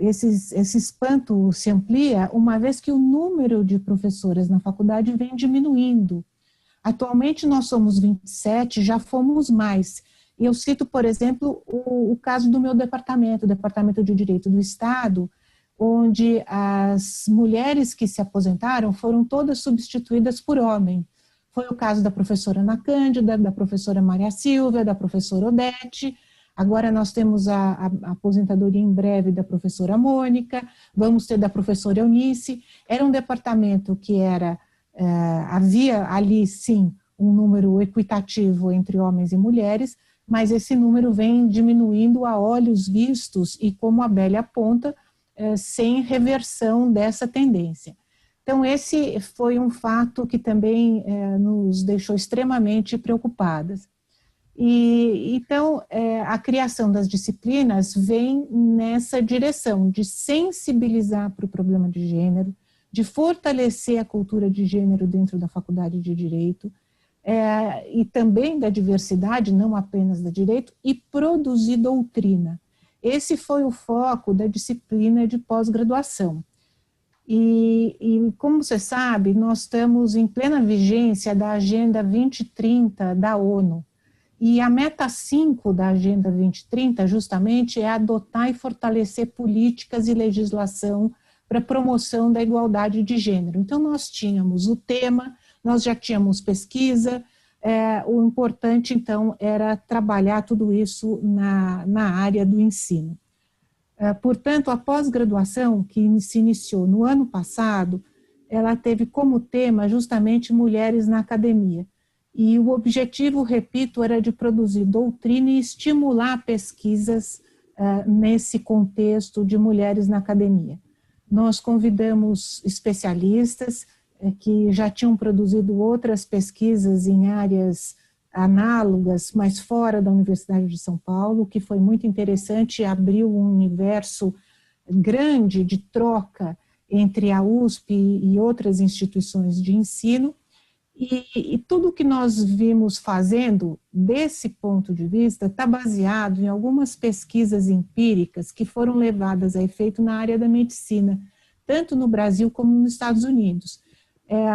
esse espanto se amplia, uma vez que o número de professoras na faculdade vem diminuindo. Atualmente nós somos 27, já fomos mais. E eu cito, por exemplo, o caso do meu departamento, o Departamento de Direito do Estado, onde as mulheres que se aposentaram foram todas substituídas por homem. Foi o caso da professora Ana Cândida, da professora Maria Silvia, da professora Odete. Agora nós temos a aposentadoria em breve da professora Mônica, vamos ter da professora Eunice. Era um departamento que havia ali, sim, um número equitativo entre homens e mulheres, mas esse número vem diminuindo a olhos vistos e, como a Bélia aponta, sem reversão dessa tendência. Então, esse foi um fato que também nos deixou extremamente preocupadas. Então, a criação das disciplinas vem nessa direção de sensibilizar para o problema de gênero, de fortalecer a cultura de gênero dentro da Faculdade de Direito, e também da diversidade, não apenas da direito, e produzir doutrina. Esse foi o foco da disciplina de pós-graduação. E como você sabe, nós estamos em plena vigência da Agenda 2030 da ONU. E a meta 5 da Agenda 2030, justamente, é adotar e fortalecer políticas e legislação para promoção da igualdade de gênero. Então, nós tínhamos o tema, nós já tínhamos pesquisa, o importante, então, era trabalhar tudo isso na área do ensino. Portanto, a pós-graduação, que se iniciou no ano passado, ela teve como tema justamente mulheres na academia. E o objetivo, repito, era de produzir doutrina e estimular pesquisas nesse contexto de mulheres na academia. Nós convidamos especialistas que já tinham produzido outras pesquisas em áreas análogas, mas fora da Universidade de São Paulo, que foi muito interessante e abriu um universo grande de troca entre a USP e outras instituições de ensino, e tudo que nós vimos fazendo desse ponto de vista está baseado em algumas pesquisas empíricas que foram levadas a efeito na área da medicina, tanto no Brasil como nos Estados Unidos.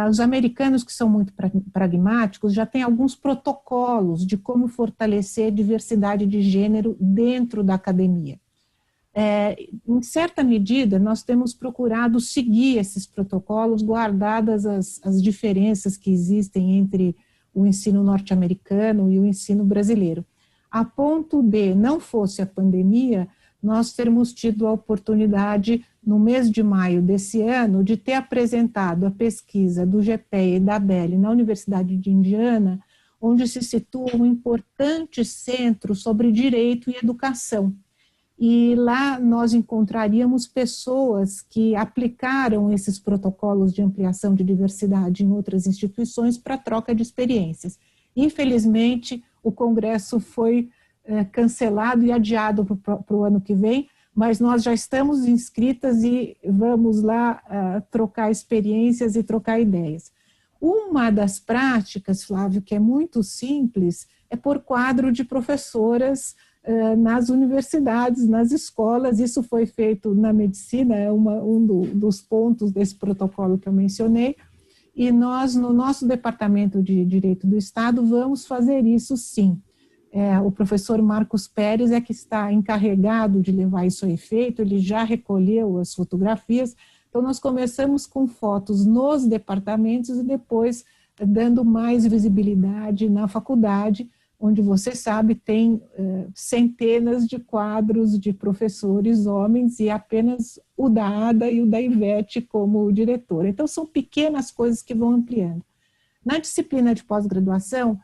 Os americanos, que são muito pragmáticos, já têm alguns protocolos de como fortalecer a diversidade de gênero dentro da academia. Em certa medida, nós temos procurado seguir esses protocolos, guardadas as diferenças que existem entre o ensino norte-americano e o ensino brasileiro. A ponto de, não fosse a pandemia, nós termos tido a oportunidade, no mês de maio desse ano, de ter apresentado a pesquisa do GPEA e da BELI na Universidade de Indiana, onde se situa um importante centro sobre direito e educação. E lá nós encontraríamos pessoas que aplicaram esses protocolos de ampliação de diversidade em outras instituições para troca de experiências. Infelizmente, o congresso foi cancelado e adiado para o ano que vem, mas nós já estamos inscritas e vamos lá trocar experiências e trocar ideias. Uma das práticas, Flávio, que é muito simples, é por quadro de professoras nas universidades, nas escolas. Isso foi feito na medicina, é dos pontos desse protocolo que eu mencionei, e nós, no nosso Departamento de Direito do Estado, vamos fazer isso sim. O professor Marcos Pérez é que está encarregado de levar isso a efeito, ele já recolheu as fotografias, então nós começamos com fotos nos departamentos e depois dando mais visibilidade na faculdade, onde você sabe tem centenas de quadros de professores homens e apenas o da Ada e o da Ivete como diretor. Então são pequenas coisas que vão ampliando. Na disciplina de pós-graduação,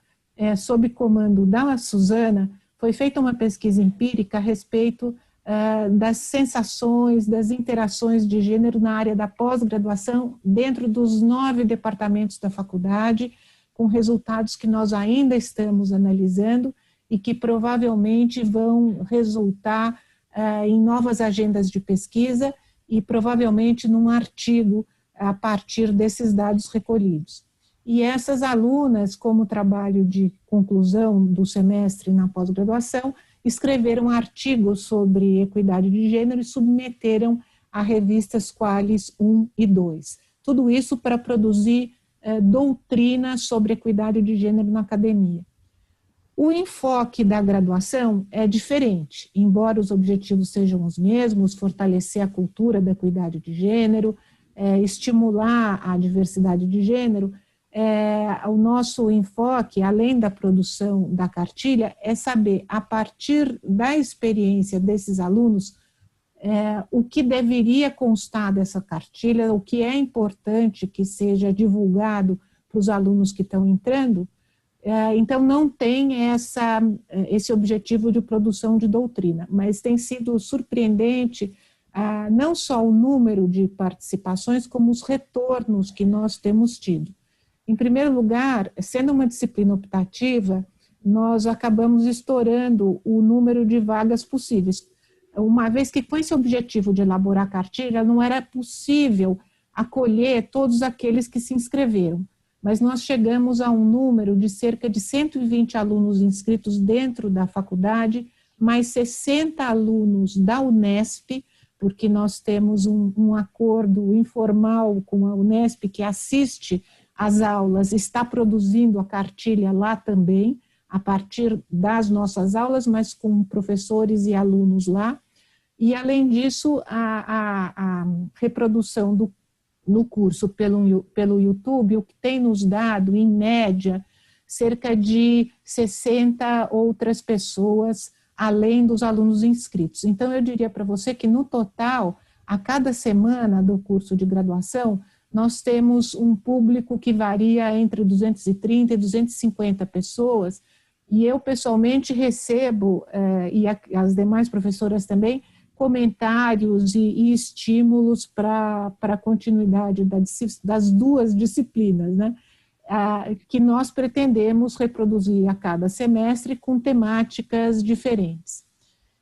sob comando da Suzana, foi feita uma pesquisa empírica a respeito das sensações, das interações de gênero na área da pós-graduação dentro dos 9 departamentos da faculdade, com resultados que nós ainda estamos analisando e que provavelmente vão resultar em novas agendas de pesquisa e provavelmente num artigo a partir desses dados recolhidos. E essas alunas, como trabalho de conclusão do semestre na pós-graduação, escreveram artigos sobre equidade de gênero e submeteram a revistas Qualis 1 e 2. Tudo isso para produzir doutrina sobre equidade de gênero na academia. O enfoque da graduação é diferente, embora os objetivos sejam os mesmos, fortalecer a cultura da equidade de gênero, estimular a diversidade de gênero. O nosso enfoque, além da produção da cartilha, é saber, a partir da experiência desses alunos, o que deveria constar dessa cartilha, o que é importante que seja divulgado para os alunos que estão entrando. Então, não tem esse objetivo de produção de doutrina, mas tem sido surpreendente não só o número de participações, como os retornos que nós temos tido. Em primeiro lugar, sendo uma disciplina optativa, nós acabamos estourando o número de vagas possíveis, uma vez que com esse objetivo de elaborar a cartilha não era possível acolher todos aqueles que se inscreveram, mas nós chegamos a um número de cerca de 120 alunos inscritos dentro da faculdade, mais 60 alunos da Unesp, porque nós temos um acordo informal com a Unesp que assiste as aulas, está produzindo a cartilha lá também, a partir das nossas aulas, mas com professores e alunos lá. E, além disso, a reprodução no curso pelo YouTube, o que tem nos dado, em média, cerca de 60 outras pessoas, além dos alunos inscritos. Então, eu diria para você que, no total, a cada semana do curso de graduação, nós temos um público que varia entre 230 e 250 pessoas, e eu, pessoalmente, recebo, e as demais professoras também, comentários e estímulos para a continuidade das duas disciplinas, né? Que nós pretendemos reproduzir a cada semestre com temáticas diferentes.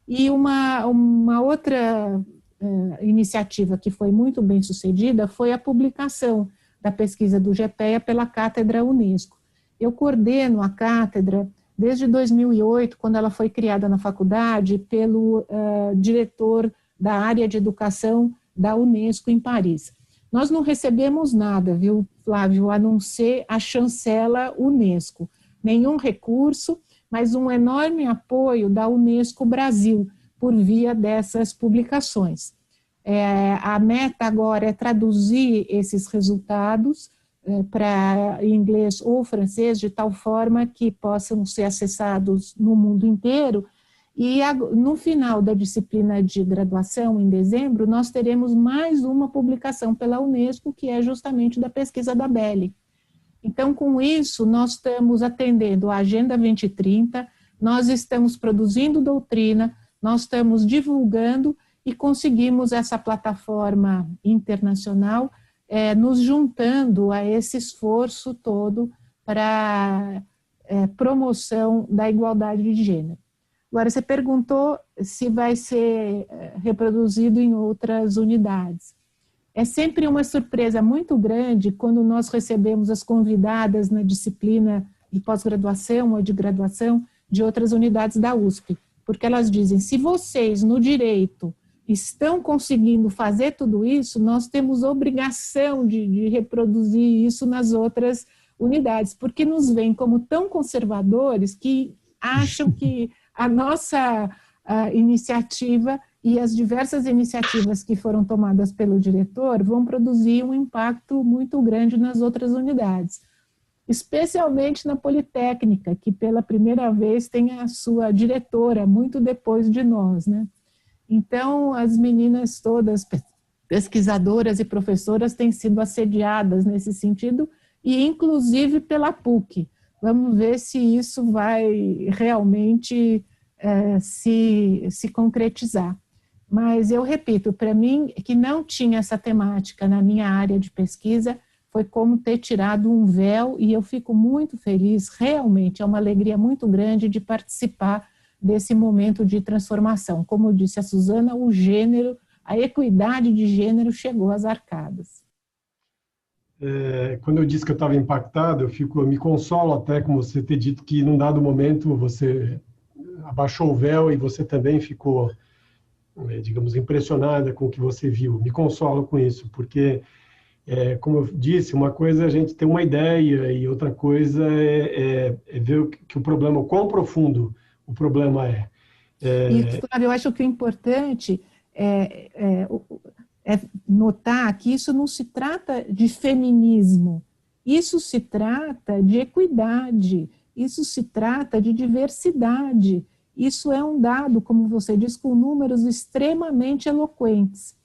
E uma outra iniciativa que foi muito bem sucedida foi a publicação da pesquisa do GPEA pela Cátedra Unesco. Eu coordeno a cátedra desde 2008, quando ela foi criada na faculdade pelo diretor da área de educação da Unesco em Paris. Nós não recebemos nada, viu, Flávio, a não ser a chancela Unesco. Nenhum recurso, mas um enorme apoio da Unesco Brasil, por via dessas publicações. A meta agora é traduzir esses resultados para inglês ou francês, de tal forma que possam ser acessados no mundo inteiro, e no final da disciplina de graduação, em dezembro, nós teremos mais uma publicação pela Unesco, que é justamente da pesquisa da Belli. Então, com isso, nós estamos atendendo a Agenda 2030, nós estamos produzindo doutrina, nós estamos divulgando e conseguimos essa plataforma internacional, nos juntando a esse esforço todo para promoção da igualdade de gênero. Agora, você perguntou se vai ser reproduzido em outras unidades. É sempre uma surpresa muito grande quando nós recebemos as convidadas na disciplina de pós-graduação ou de graduação de outras unidades da USP, porque elas dizem, se vocês no direito estão conseguindo fazer tudo isso, nós temos obrigação de reproduzir isso nas outras unidades, porque nos veem como tão conservadores que acham que a nossa iniciativa e as diversas iniciativas que foram tomadas pelo diretor vão produzir um impacto muito grande nas outras unidades, especialmente na Politécnica, que pela primeira vez tem a sua diretora, muito depois de nós, né? Então, as meninas todas, pesquisadoras e professoras, têm sido assediadas nesse sentido, e inclusive pela PUC. Vamos ver se isso vai realmente se concretizar. Mas eu repito, para mim, que não tinha essa temática na minha área de pesquisa, foi como ter tirado um véu, e eu fico muito feliz, realmente, é uma alegria muito grande de participar desse momento de transformação. Como disse a Suzana, o gênero, a equidade de gênero chegou às arcadas. Quando eu disse que eu estava impactado, eu me consolo até com você ter dito que num dado momento você abaixou o véu e você também ficou, digamos, impressionada com o que você viu. Me consolo com isso, porque, como eu disse, uma coisa é a gente ter uma ideia e outra coisa é ver que o problema, o quão profundo o problema é. E, Flávio, eu acho que o importante é notar que isso não se trata de feminismo, isso se trata de equidade, isso se trata de diversidade, isso é um dado, como você diz, com números extremamente eloquentes.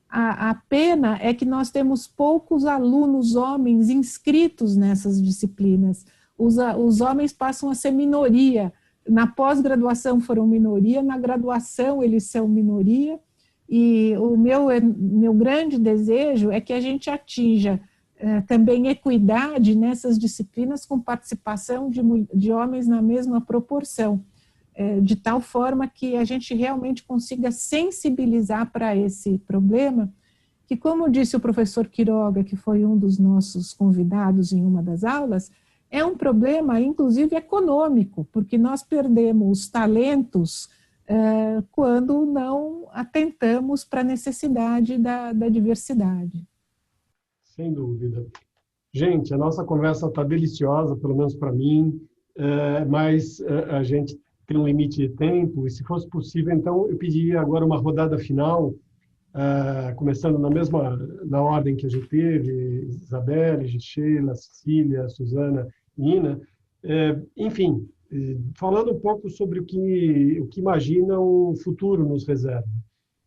A pena é que nós temos poucos alunos homens inscritos nessas disciplinas, os homens passam a ser minoria, na pós-graduação foram minoria, na graduação eles são minoria, e o meu grande desejo é que a gente atinja também equidade nessas disciplinas com participação de homens na mesma proporção, de tal forma que a gente realmente consiga sensibilizar para esse problema, que, como disse o professor Quiroga, que foi um dos nossos convidados em uma das aulas, é um problema, inclusive, econômico, porque nós perdemos talentos quando não atentamos para a necessidade da diversidade. Sem dúvida. Gente, a nossa conversa está deliciosa, pelo menos para mim, mas a gente tem um limite de tempo, e se fosse possível, então, eu pediria agora uma rodada final, começando na ordem que a gente teve, Isabelle, Sheila, Cecília, Suzana, Nina, Enfim, falando um pouco sobre o que imagina o futuro nos reserva.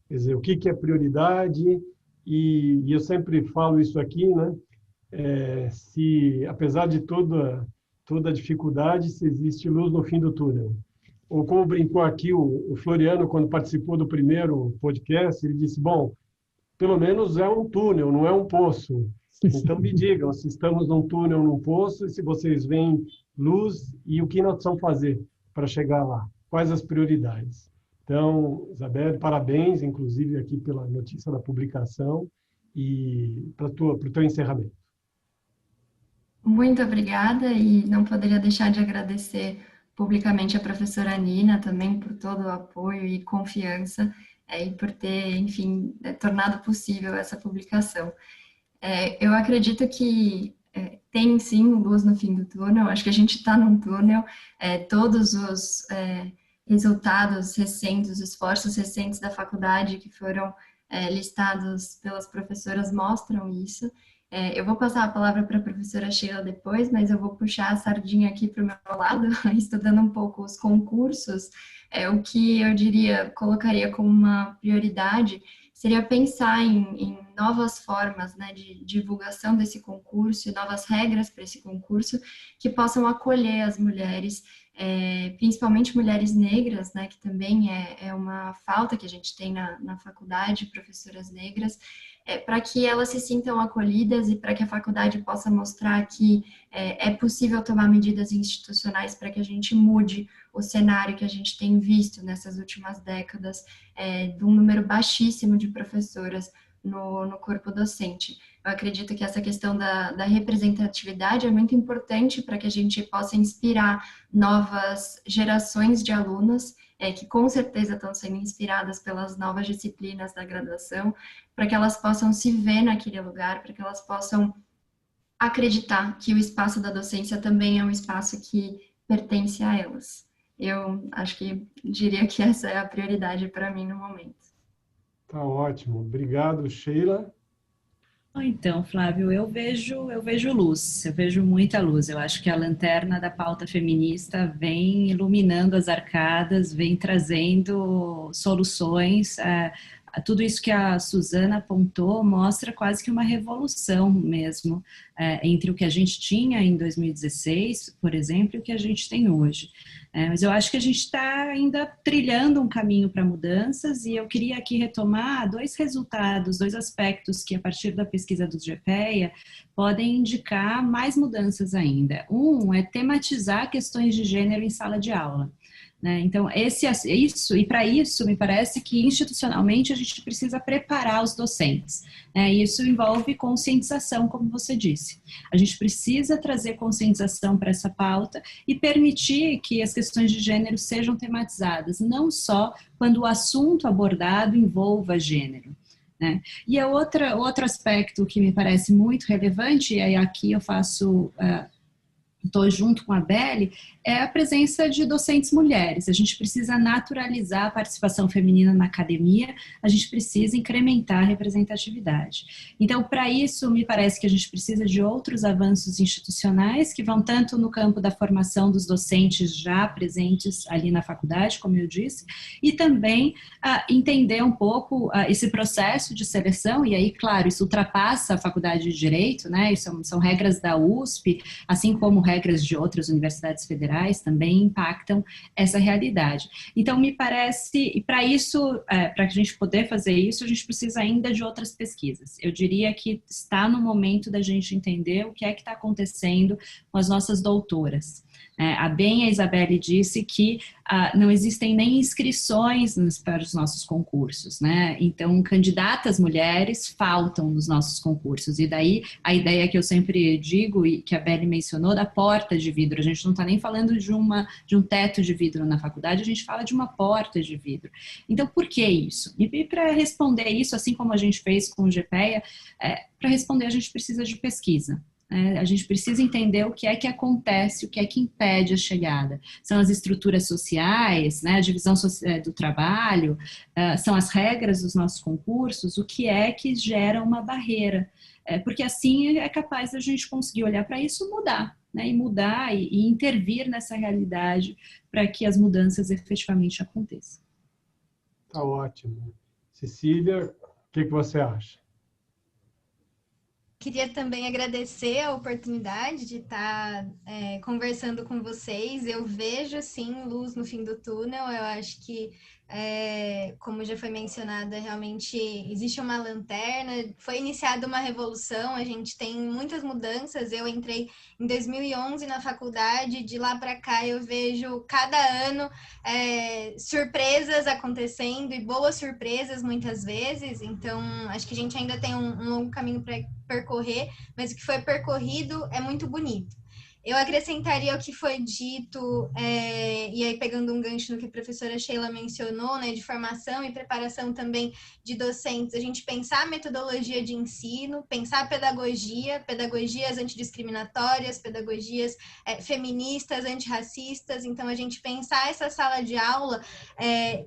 Quer dizer, o que é prioridade, e eu sempre falo isso aqui, né? Se, apesar de toda a dificuldade, se existe luz no fim do túnel. Ou como brincou aqui o Floriano, quando participou do primeiro podcast, ele disse, bom, pelo menos é um túnel, não é um poço. Então me digam se estamos num túnel, num poço, e se vocês veem luz e o que nós precisamos fazer para chegar lá. Quais as prioridades? Então, Isabelle, parabéns, inclusive, aqui pela notícia da publicação e para o teu encerramento. Muito obrigada, e não poderia deixar de agradecer publicamente a professora Nina também por todo o apoio e confiança e por ter, enfim, tornado possível essa publicação. Eu acredito que tem sim luz no fim do túnel, acho que a gente está num túnel, todos os resultados recentes, os esforços recentes da faculdade que foram listados pelas professoras mostram isso. Eu vou passar a palavra para a professora Sheila depois, mas eu vou puxar a sardinha aqui para o meu lado, estudando um pouco os concursos. O que eu diria, colocaria como uma prioridade, seria pensar em novas formas, né, de divulgação desse concurso e novas regras para esse concurso que possam acolher as mulheres, principalmente mulheres negras, né, que também é uma falta que a gente tem na faculdade, professoras negras, para que elas se sintam acolhidas e para que a faculdade possa mostrar que é possível tomar medidas institucionais para que a gente mude o cenário que a gente tem visto nessas últimas décadas, de um número baixíssimo de professoras no corpo docente. Eu acredito que essa questão da representatividade é muito importante para que a gente possa inspirar novas gerações de alunas, que com certeza estão sendo inspiradas pelas novas disciplinas da graduação, para que elas possam se ver naquele lugar, para que elas possam acreditar que o espaço da docência também é um espaço que pertence a elas. Eu acho que diria que essa é a prioridade para mim no momento. Tá ótimo. Obrigado, Sheila. Então, Flávio, eu vejo luz, eu vejo muita luz. Eu acho que a lanterna da pauta feminista vem iluminando as arcadas, vem trazendo soluções. Tudo isso que a Suzana apontou mostra quase que uma revolução mesmo entre o que a gente tinha em 2016, por exemplo, e o que a gente tem hoje. Mas eu acho que a gente está ainda trilhando um caminho para mudanças, e eu queria aqui retomar dois resultados, dois aspectos que, a partir da pesquisa do GPEA, podem indicar mais mudanças ainda. Um é tematizar questões de gênero em sala de aula. Então, e para isso, me parece que institucionalmente a gente precisa preparar os docentes. Isso envolve conscientização, como você disse. A gente precisa trazer conscientização para essa pauta e permitir que as questões de gênero sejam tematizadas, não só quando o assunto abordado envolva gênero. E outro aspecto que me parece muito relevante, e aí aqui eu faço... estou junto com a Beli, é a presença de docentes mulheres. A gente precisa naturalizar a participação feminina na academia, a gente precisa incrementar a representatividade. Então, para isso, me parece que a gente precisa de outros avanços institucionais que vão tanto no campo da formação dos docentes já presentes ali na faculdade, como eu disse, e também entender um pouco esse processo de seleção, e aí, claro, isso ultrapassa a faculdade de Direito, né? Isso são regras da USP, assim como regras de outras universidades federais também impactam essa realidade. Então, me parece, e para isso, para a gente poder fazer isso, a gente precisa ainda de outras pesquisas. Eu diria que está no momento da gente entender o que é que está acontecendo com as nossas doutoras. A Isabelle disse que não existem nem inscrições para os nossos concursos, né? Então, candidatas mulheres faltam nos nossos concursos. E daí, a ideia que eu sempre digo, e que a Beli mencionou, da porta de vidro. A gente não está nem falando de um teto de vidro na faculdade, a gente fala de uma porta de vidro. Então, por que isso? E para responder isso, assim como a gente fez com o GPEA, para responder a gente precisa de pesquisa. A gente precisa entender o que é que acontece, o que é que impede a chegada. São as estruturas sociais, né, a divisão do trabalho, são as regras dos nossos concursos, o que é que gera uma barreira. Porque assim é capaz da gente conseguir olhar para isso e mudar. né, e mudar e intervir nessa realidade para que as mudanças efetivamente aconteçam. Tá ótimo. Cecília, o que você acha? Queria também agradecer a oportunidade de estar conversando com vocês. Eu vejo, sim, luz no fim do túnel. Eu acho que, como já foi mencionado, realmente existe uma lanterna. Foi iniciada uma revolução, a gente tem muitas mudanças. Eu entrei em 2011 na faculdade, de lá para cá eu vejo cada ano surpresas acontecendo, e boas surpresas muitas vezes. Então, acho que a gente ainda tem um longo caminho para percorrer, mas o que foi percorrido é muito bonito. Eu acrescentaria o que foi dito, e aí pegando um gancho no que a professora Sheila mencionou, né, de formação e preparação também de docentes, a gente pensar a metodologia de ensino, pensar a pedagogias antidiscriminatórias, pedagogias feministas, antirracistas. Então, a gente pensar essa sala de aula,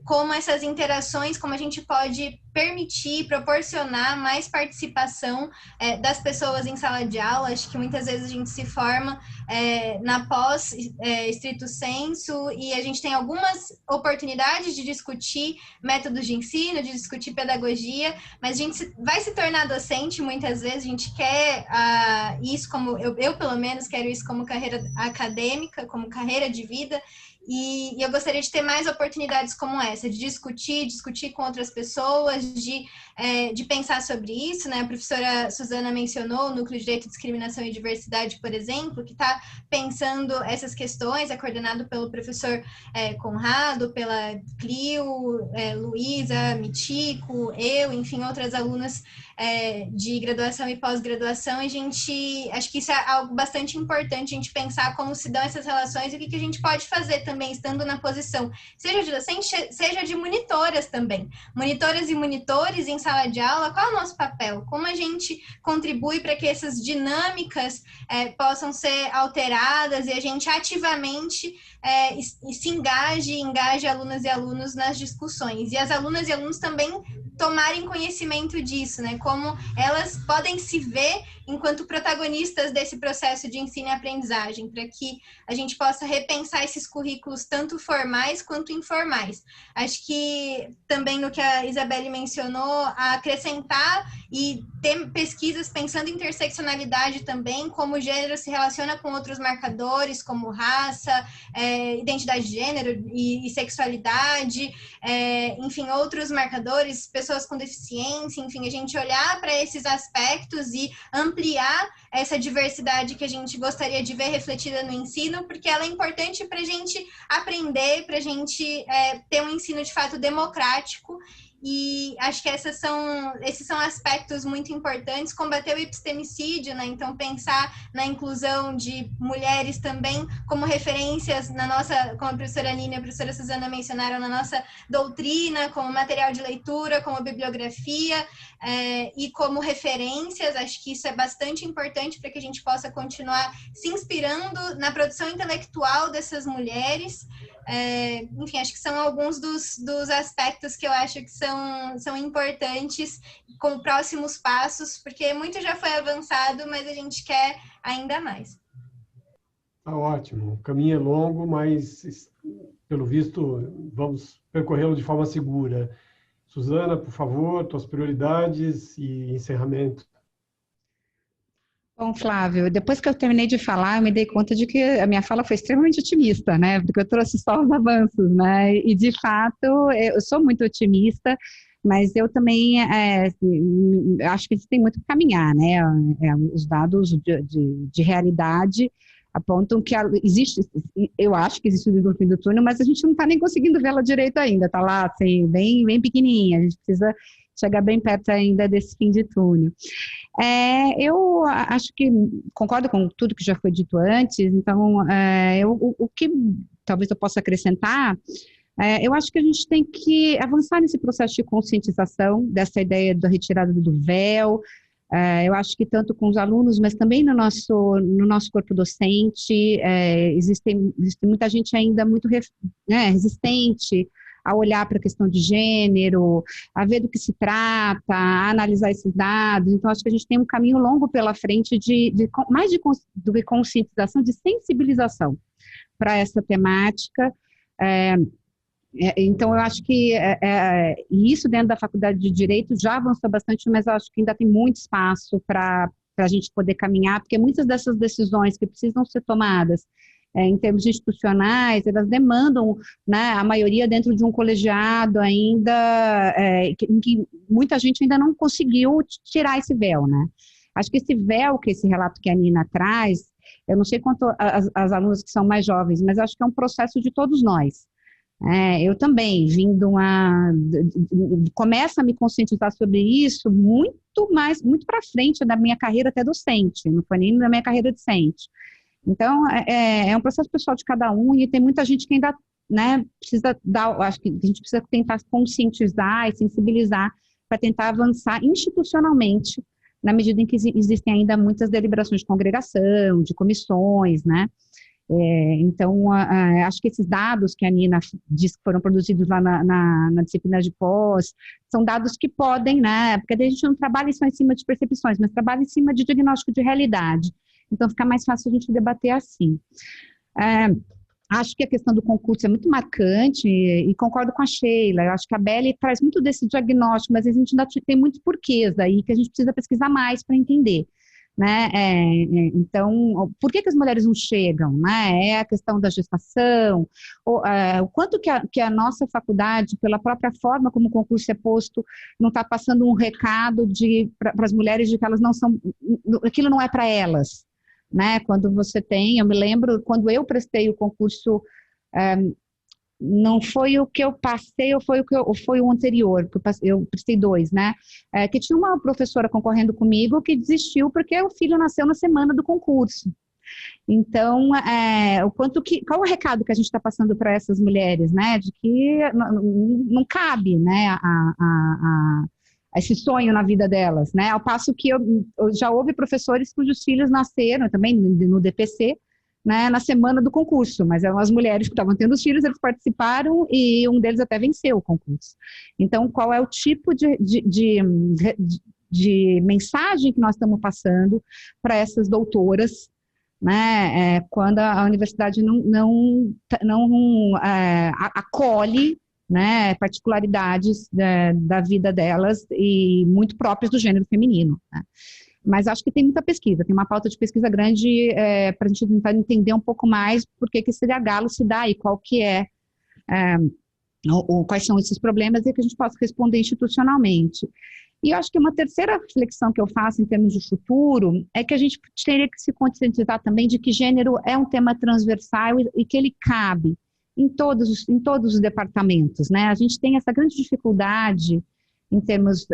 como essas interações, como a gente pode permitir, proporcionar mais participação das pessoas em sala de aula. Acho que muitas vezes a gente se forma na pós estrito sensu, e a gente tem algumas oportunidades de discutir métodos de ensino, de discutir pedagogia, mas a gente vai se tornar docente muitas vezes, a gente quer isso como, eu pelo menos quero isso como carreira acadêmica, como carreira de vida. E eu gostaria de ter mais oportunidades como essa, de discutir com outras pessoas, de pensar sobre isso, né? A professora Suzana mencionou o Núcleo de Direito, Discriminação e Diversidade, por exemplo, que está pensando essas questões, é coordenado pelo professor Conrado, pela Clio, Luísa, Mitico, eu, enfim, outras alunas de graduação e pós-graduação. E acho que isso é algo bastante importante, a gente pensar como se dão essas relações e o que a gente pode fazer também, estando na posição, seja de docente, seja de monitoras também. Monitoras e monitores em sala de aula, qual é o nosso papel? Como a gente contribui para que essas dinâmicas possam ser alteradas e a gente ativamente se engaje alunas e alunos nas discussões. E as alunas e alunos também tomarem conhecimento disso, né? Como elas podem se ver enquanto protagonistas desse processo de ensino e aprendizagem, para que a gente possa repensar esses currículos, tanto formais quanto informais. Acho que também no que a Isabelle mencionou, acrescentar e ter pesquisas pensando em interseccionalidade também, como o gênero se relaciona com outros marcadores, como raça, identidade de gênero e sexualidade, enfim, outros marcadores, pessoas com deficiência, enfim, a gente olhar para esses aspectos e ampliar essa diversidade que a gente gostaria de ver refletida no ensino, porque ela é importante para a gente aprender, para a gente ter um ensino de fato democrático. E acho que esses são aspectos muito importantes. Combater o epistemicídio, né? Então pensar na inclusão de mulheres também como referências na nossa, como a professora Nina e a professora Suzana mencionaram, na nossa doutrina, como material de leitura, como bibliografia, e como referências. Acho que isso é bastante importante para que a gente possa continuar se inspirando na produção intelectual dessas mulheres. Enfim, acho que são alguns dos aspectos que eu acho que são importantes como próximos passos, porque muito já foi avançado, mas a gente quer ainda mais. Tá ótimo. O caminho é longo, mas, pelo visto, vamos percorrê-lo de forma segura. Suzana, por favor, tuas prioridades e encerramento. Bom, Flávio, depois que eu terminei de falar, eu me dei conta de que a minha fala foi extremamente otimista, né? Porque eu trouxe só os avanços, né? E, de fato, eu sou muito otimista, mas eu também acho que a gente tem muito que caminhar, né? Os dados de realidade apontam que existe, eu acho que existe o fim do túnel, mas a gente não está nem conseguindo vê-la direito ainda, está lá, assim, bem, bem pequenininha, a gente precisa chegar bem perto ainda desse fim de túnel. Eu acho que concordo com tudo que já foi dito antes, então o que talvez eu possa acrescentar, eu acho que a gente tem que avançar nesse processo de conscientização dessa ideia da retirada do véu. Eu acho que tanto com os alunos, mas também no nosso corpo docente, existe muita gente ainda muito resistente a olhar para a questão de gênero, a ver do que se trata, a analisar esses dados. Então, acho que a gente tem um caminho longo pela frente do que conscientização, de sensibilização para essa temática. Então, eu acho que isso dentro da Faculdade de Direito já avançou bastante, mas eu acho que ainda tem muito espaço para a gente poder caminhar, porque muitas dessas decisões que precisam ser tomadas em termos institucionais, elas demandam, né, a maioria dentro de um colegiado ainda, em que muita gente ainda não conseguiu tirar esse véu, né? Acho que esse véu, que esse relato que a Nina traz, eu não sei quanto as alunas que são mais jovens, mas acho que é um processo de todos nós. Eu também, começo a me conscientizar sobre isso muito para frente da minha carreira até docente, não foi nem da minha carreira docente. Então, é um processo pessoal de cada um, e tem muita gente que ainda, né, precisa acho que a gente precisa tentar conscientizar e sensibilizar para tentar avançar institucionalmente, na medida em que existem ainda muitas deliberações de congregação, de comissões, né? Então, acho que esses dados que a Nina disse que foram produzidos lá na disciplina de pós, são dados que podem, né, porque a gente não trabalha só em cima de percepções, mas trabalha em cima de diagnóstico de realidade. Então, fica mais fácil a gente debater assim. Acho que a questão do concurso é muito marcante e concordo com a Sheila. Eu acho que a Belle traz muito desse diagnóstico, mas a gente ainda tem muitos porquês aí que a gente precisa pesquisar mais para entender, né? Então, por que as mulheres não chegam, né? É a questão da gestação, o quanto que a nossa faculdade, pela própria forma como o concurso é posto, não está passando um recado para as mulheres de que elas não são, aquilo não é para elas, né? Quando você tem, eu me lembro, quando eu prestei o concurso, não foi o que eu passei, ou foi o anterior, porque eu prestei 2, né? Que tinha uma professora concorrendo comigo que desistiu porque o filho nasceu na semana do concurso. Então, qual o recado que a gente está passando para essas mulheres, né? De que não cabe, né, esse sonho na vida delas, né? Ao passo que eu já houve professores cujos filhos nasceram também no DPC, né, na semana do concurso, mas eram as mulheres que estavam tendo os filhos, eles participaram e um deles até venceu o concurso. Então, qual é o tipo de mensagem que nós estamos passando para essas doutoras, né, quando a universidade não acolhe, né, particularidades da vida delas e muito próprias do gênero feminino, né? Mas acho que tem muita pesquisa, tem uma pauta de pesquisa grande para a gente tentar entender um pouco mais por que esse gargalo se dá e quais são esses problemas e que a gente possa responder institucionalmente. E eu acho que uma terceira reflexão que eu faço em termos de futuro é que a gente teria que se conscientizar também de que gênero é um tema transversal e que ele cabe em todos os departamentos, né? A gente tem essa grande dificuldade em termos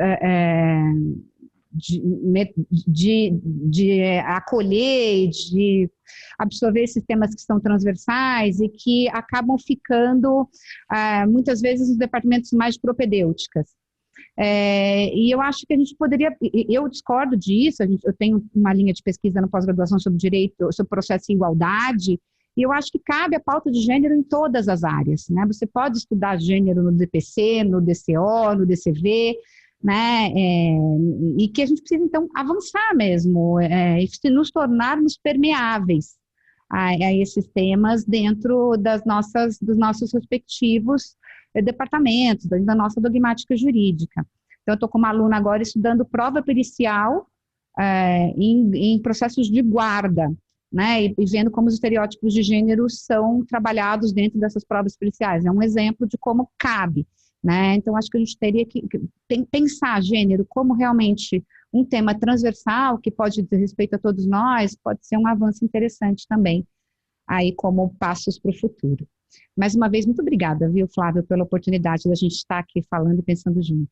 de acolher e de absorver esses temas que são transversais e que acabam ficando, muitas vezes, nos departamentos mais propedêuticas. E eu acho que a gente poderia, eu discordo disso, eu tenho uma linha de pesquisa na pós-graduação sobre direito, sobre processo e igualdade, e eu acho que cabe a pauta de gênero em todas as áreas, né? Você pode estudar gênero no DPC, no DCO, no DCV, né? E que a gente precisa, então, avançar mesmo, e nos tornarmos permeáveis a esses temas dentro dos nossos respectivos departamentos, da nossa dogmática jurídica. Então, eu estou como aluna agora estudando prova pericial em processos de guarda, né, e vendo como os estereótipos de gênero são trabalhados dentro dessas provas periciais. É um exemplo de como cabe, né? Então, acho que a gente teria que pensar gênero como realmente um tema transversal que pode dizer respeito a todos nós, pode ser um avanço interessante também, aí como passos para o futuro. Mais uma vez, muito obrigada, viu, Flávio, pela oportunidade da gente estar aqui falando e pensando junto.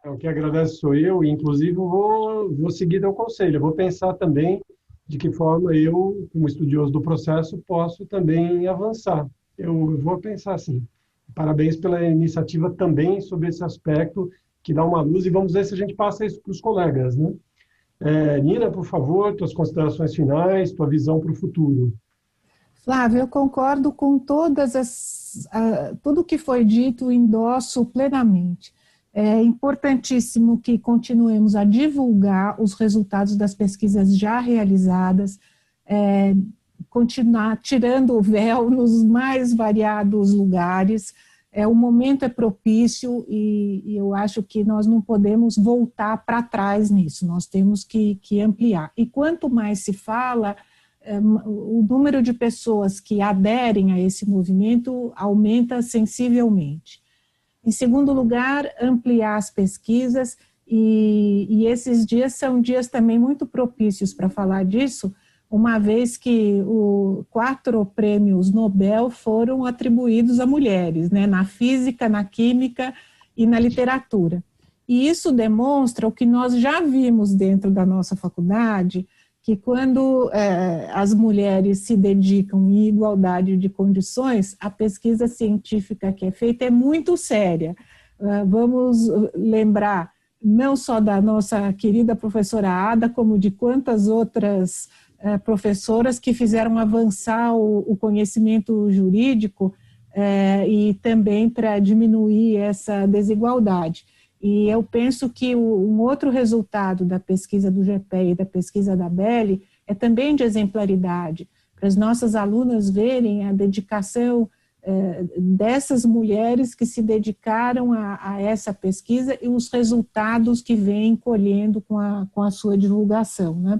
O que agradeço sou eu, e inclusive vou seguir teu conselho, eu vou pensar também de que forma eu, como estudioso do processo, posso também avançar. Eu vou pensar assim. Parabéns pela iniciativa também sobre esse aspecto que dá uma luz, e vamos ver se a gente passa isso para os colegas, né? Nina, por favor, tuas considerações finais, tua visão para o futuro. Flávia, eu concordo com tudo que foi dito, endosso plenamente. É importantíssimo que continuemos a divulgar os resultados das pesquisas já realizadas, continuar tirando o véu nos mais variados lugares. O momento é propício e eu acho que nós não podemos voltar para trás nisso, nós temos que ampliar. E quanto mais se fala, o número de pessoas que aderem a esse movimento aumenta sensivelmente. Em segundo lugar, ampliar as pesquisas, e esses dias são dias também muito propícios para falar disso, uma vez que 4 prêmios Nobel foram atribuídos a mulheres, né, na física, na química e na literatura. E isso demonstra o que nós já vimos dentro da nossa faculdade, que quando as mulheres se dedicam em igualdade de condições, a pesquisa científica que é feita é muito séria. Vamos lembrar não só da nossa querida professora Ada, como de quantas outras professoras que fizeram avançar o conhecimento jurídico e também para diminuir essa desigualdade. E eu penso que um outro resultado da pesquisa do GPEA e da pesquisa da BELI é também de exemplaridade, para as nossas alunas verem a dedicação dessas mulheres que se dedicaram a essa pesquisa e os resultados que vêm colhendo com a sua divulgação, né?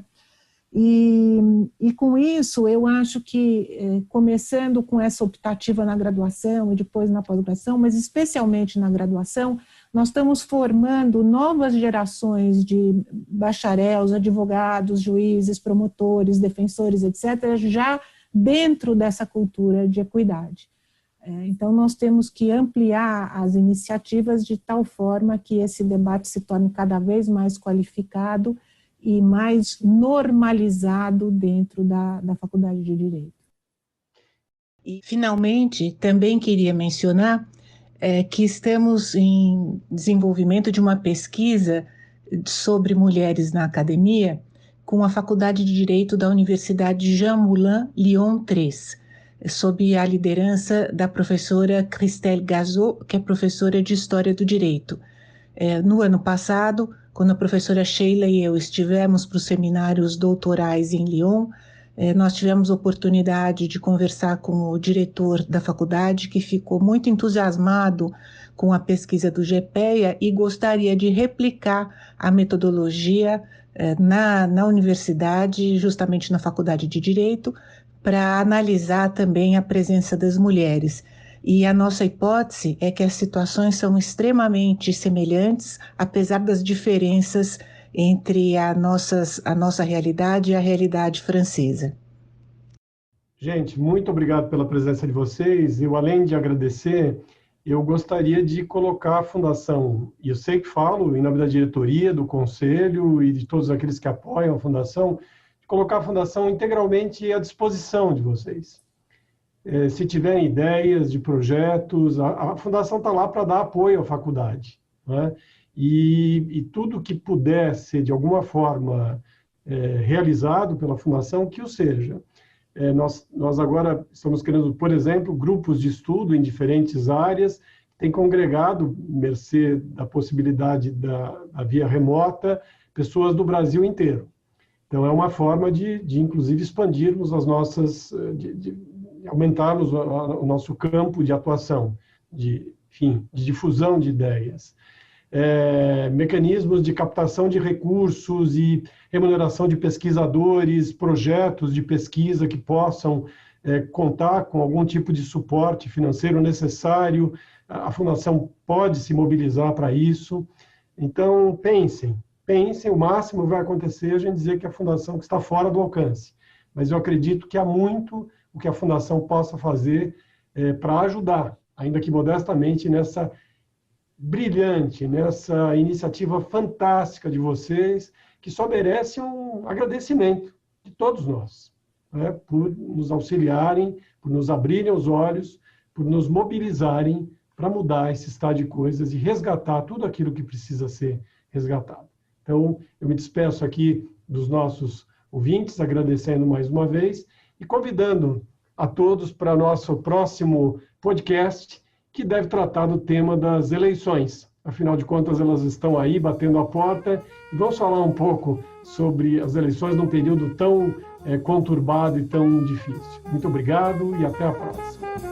E com isso, eu acho que, começando com essa optativa na graduação e depois na pós-graduação, mas especialmente na graduação, nós estamos formando novas gerações de bacharéis, advogados, juízes, promotores, defensores, etc., já dentro dessa cultura de equidade. Então, nós temos que ampliar as iniciativas de tal forma que esse debate se torne cada vez mais qualificado e mais normalizado dentro da Faculdade de Direito. E, finalmente, também queria mencionar que estamos em desenvolvimento de uma pesquisa sobre mulheres na academia com a Faculdade de Direito da Universidade Jean Moulin Lyon 3, sob a liderança da professora Christelle Gazot, que é professora de História do Direito. No ano passado, quando a professora Sheila e eu estivemos para os seminários doutorais em Lyon, nós tivemos oportunidade de conversar com o diretor da faculdade, que ficou muito entusiasmado com a pesquisa do GPEA e gostaria de replicar a metodologia na universidade, justamente na Faculdade de Direito, para analisar também a presença das mulheres. E a nossa hipótese é que as situações são extremamente semelhantes, apesar das diferenças entre a nossa realidade e a realidade francesa. Gente, muito obrigado pela presença de vocês. Eu, além de agradecer, eu gostaria de colocar a Fundação, e eu sei que falo em nome da diretoria, do conselho e de todos aqueles que apoiam a Fundação, de colocar a Fundação integralmente à disposição de vocês. Se tiverem ideias de projetos, a Fundação está lá para dar apoio à faculdade, né? E tudo que puder ser, de alguma forma, realizado pela Fundação, que o seja. Nós agora estamos criando, por exemplo, grupos de estudo em diferentes áreas, tem congregado, mercê da possibilidade da via remota, pessoas do Brasil inteiro. Então, é uma forma de inclusive, expandirmos as nossas... de aumentarmos o nosso campo de atuação, de difusão de ideias. Mecanismos de captação de recursos e remuneração de pesquisadores, projetos de pesquisa que possam contar com algum tipo de suporte financeiro necessário. A Fundação pode se mobilizar para isso. Então, pensem, o máximo vai acontecer a gente dizer que a Fundação está fora do alcance. Mas eu acredito que há muito o que a Fundação possa fazer para ajudar, ainda que modestamente, nessa brilhante, nessa iniciativa fantástica de vocês, que só merece um agradecimento de todos nós, né, por nos auxiliarem, por nos abrirem os olhos, por nos mobilizarem para mudar esse estado de coisas e resgatar tudo aquilo que precisa ser resgatado. Então, eu me despeço aqui dos nossos ouvintes, agradecendo mais uma vez e convidando a todos para nosso próximo podcast, que deve tratar do tema das eleições. Afinal de contas, elas estão aí batendo a porta. E vamos falar um pouco sobre as eleições num período tão conturbado e tão difícil. Muito obrigado e até a próxima.